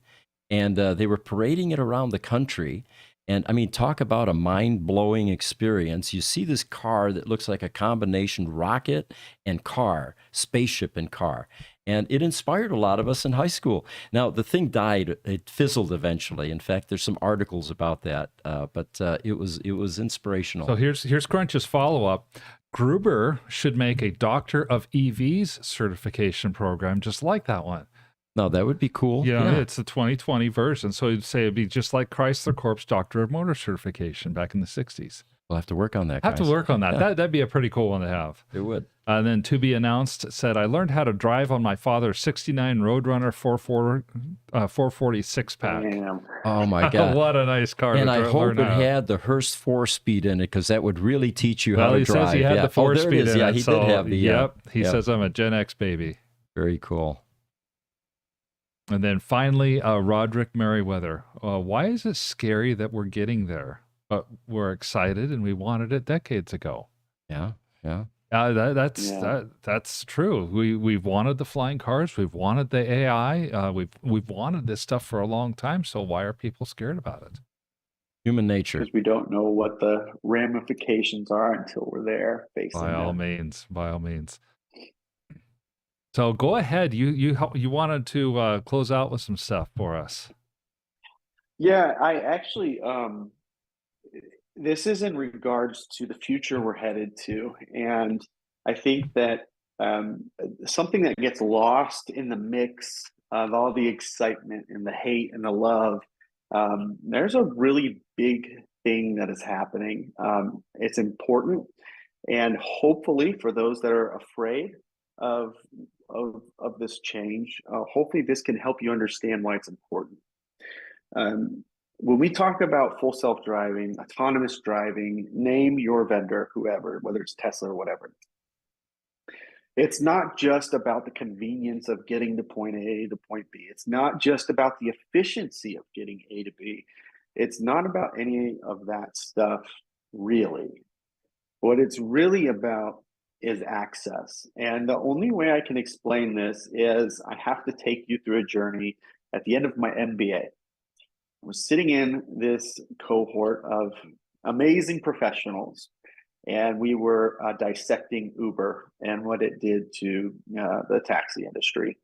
A: And they were parading it around the country. And I mean, talk about a mind-blowing experience. You see this car that looks like a combination rocket and car, spaceship and car. And it inspired a lot of us in high school. Now, the thing died. It fizzled eventually. In fact, there's some articles about that. But it was inspirational.
B: So here's Crunch's follow-up. Gruber should make a Doctor of EVs certification program just like that one.
A: No, that would be cool.
B: Yeah, it's the 2020 version. So you'd say it'd be just like Chrysler Corp's Doctor of Motor certification back in the 60s.
A: We'll have to work on that.
B: Have to work on that.
A: Yeah.
B: That'd be a pretty cool one to have.
A: It would.
B: And then to be announced said, I learned how to drive on my father's 69 Roadrunner 446 pack.
D: Damn.
A: Oh my God.
B: What a nice car.
A: And
B: to
A: I hope
B: learn
A: it
B: how.
A: had the Hurst 4-speed in it, because that would really teach you how
B: Well,
A: to
B: he
A: drive.
B: says he had the 4-speed
A: is.
B: in
A: Yeah,
B: it.
A: he
B: So,
A: did have the.
B: Yep. He
A: yep.
B: says I'm a Gen X baby.
A: Very cool.
B: And then finally, Roderick Merriweather. Why is it scary that we're getting there? But we're excited and we wanted it decades ago.
A: Yeah.
B: That's true. We've wanted the flying cars. We've wanted the AI. We've wanted this stuff for a long time. So why are people scared about it?
A: Human nature.
D: Because we don't know what the ramifications are until we're there facing
B: By all
D: them.
B: means. By all means. So go ahead. You wanted to close out with some stuff for us.
D: Yeah, I actually, this is in regards to the future we're headed to. And I think that something that gets lost in the mix of all the excitement and the hate and the love, there's a really big thing that is happening. It's important. And hopefully for those that are afraid of of this change. Hopefully this can help you understand why it's important. When we talk about full self-driving, autonomous driving, name your vendor, whoever, whether it's Tesla or whatever. It's not just about the convenience of getting to point A to point B. It's not just about the efficiency of getting A to B. It's not about any of that stuff, really. What it's really about is access. And the only way I can explain this is I have to take you through a journey at the end of my MBA. I was sitting in this cohort of amazing professionals, and we were dissecting Uber and what it did to the taxi industry.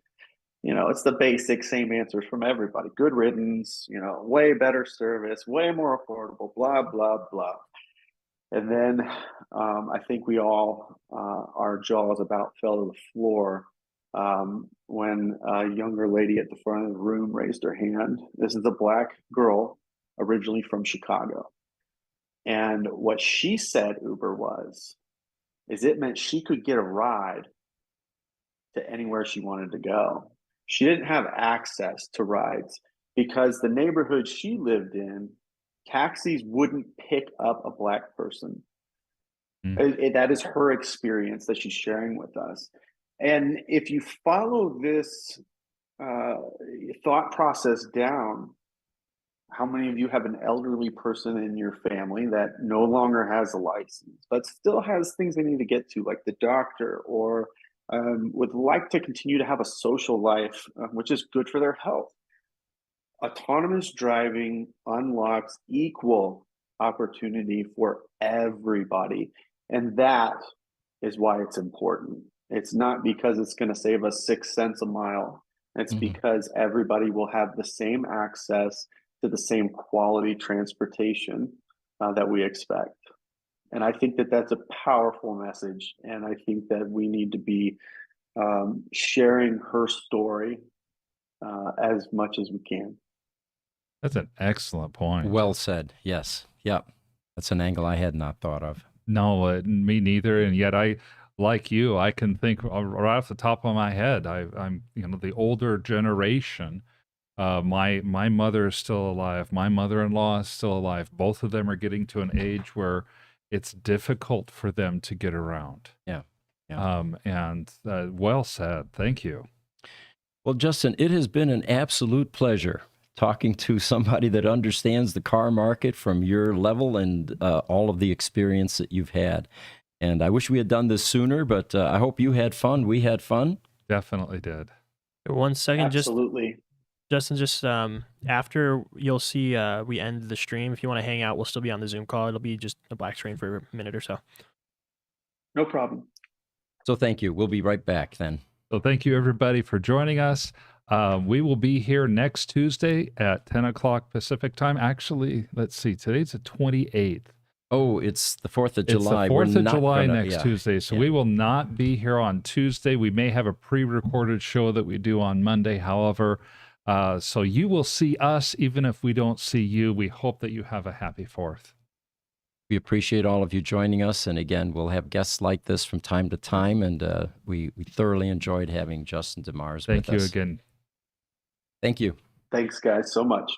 D: You know, it's the basic same answers from everybody. Good riddance, you know, way better service, way more affordable, blah, blah, blah. And then I think we all, our jaws about fell to the floor when a younger lady at the front of the room raised her hand. This is a Black girl, originally from Chicago. And what she said Uber is it meant she could get a ride to anywhere she wanted to go. She didn't have access to rides because the neighborhood she lived in, taxis wouldn't pick up a Black person. That is her experience that she's sharing with us. And if you follow this thought process down, how many of you have an elderly person in your family that no longer has a license, but still has things they need to get to, like the doctor, or would like to continue to have a social life, which is good for their health? Autonomous driving unlocks equal opportunity for everybody. And that is why it's important. It's not because it's going to save us 6 cents a mile. It's because everybody will have the same access to the same quality transportation that we expect. And I think that that's a powerful message. And I think that we need to be sharing her story as much as we can.
B: That's an excellent point.
A: Well said. Yes. Yep. That's an angle I had not thought of.
B: No, me neither. And yet I, like you, I can think right off the top of my head. I'm, you know, the older generation. My mother is still alive. My mother-in-law is still alive. Both of them are getting to an age where it's difficult for them to get around.
A: Yeah.
B: And well said. Thank you.
A: Well, Justin, it has been an absolute pleasure talking to somebody that understands the car market from your level and all of the experience that you've had. And I wish we had done this sooner, but I hope you had fun. We had fun.
B: Definitely did.
C: 1 second.
D: Absolutely.
C: Justin, just after you'll see we end the stream. If you want to hang out, we'll still be on the Zoom call. It'll be just a black screen for a minute or so.
D: No problem.
A: So thank you. We'll be right back then.
B: So thank you, everybody, for joining us. We will be here next Tuesday at 10 o'clock Pacific time. Actually, let's see. Today's the 28th.
A: Oh, it's the 4th of July.
B: It's the 4th of July
A: gonna,
B: next Tuesday. So we will not be here on Tuesday. We may have a pre-recorded show that we do on Monday. However, so you will see us even if we don't see you. We hope that you have a happy 4th.
A: We appreciate all of you joining us. And again, we'll have guests like this from time to time. And we thoroughly enjoyed having Justin DeMars with us.
B: Thank you again.
A: Thank you.
D: Thanks, guys, so much.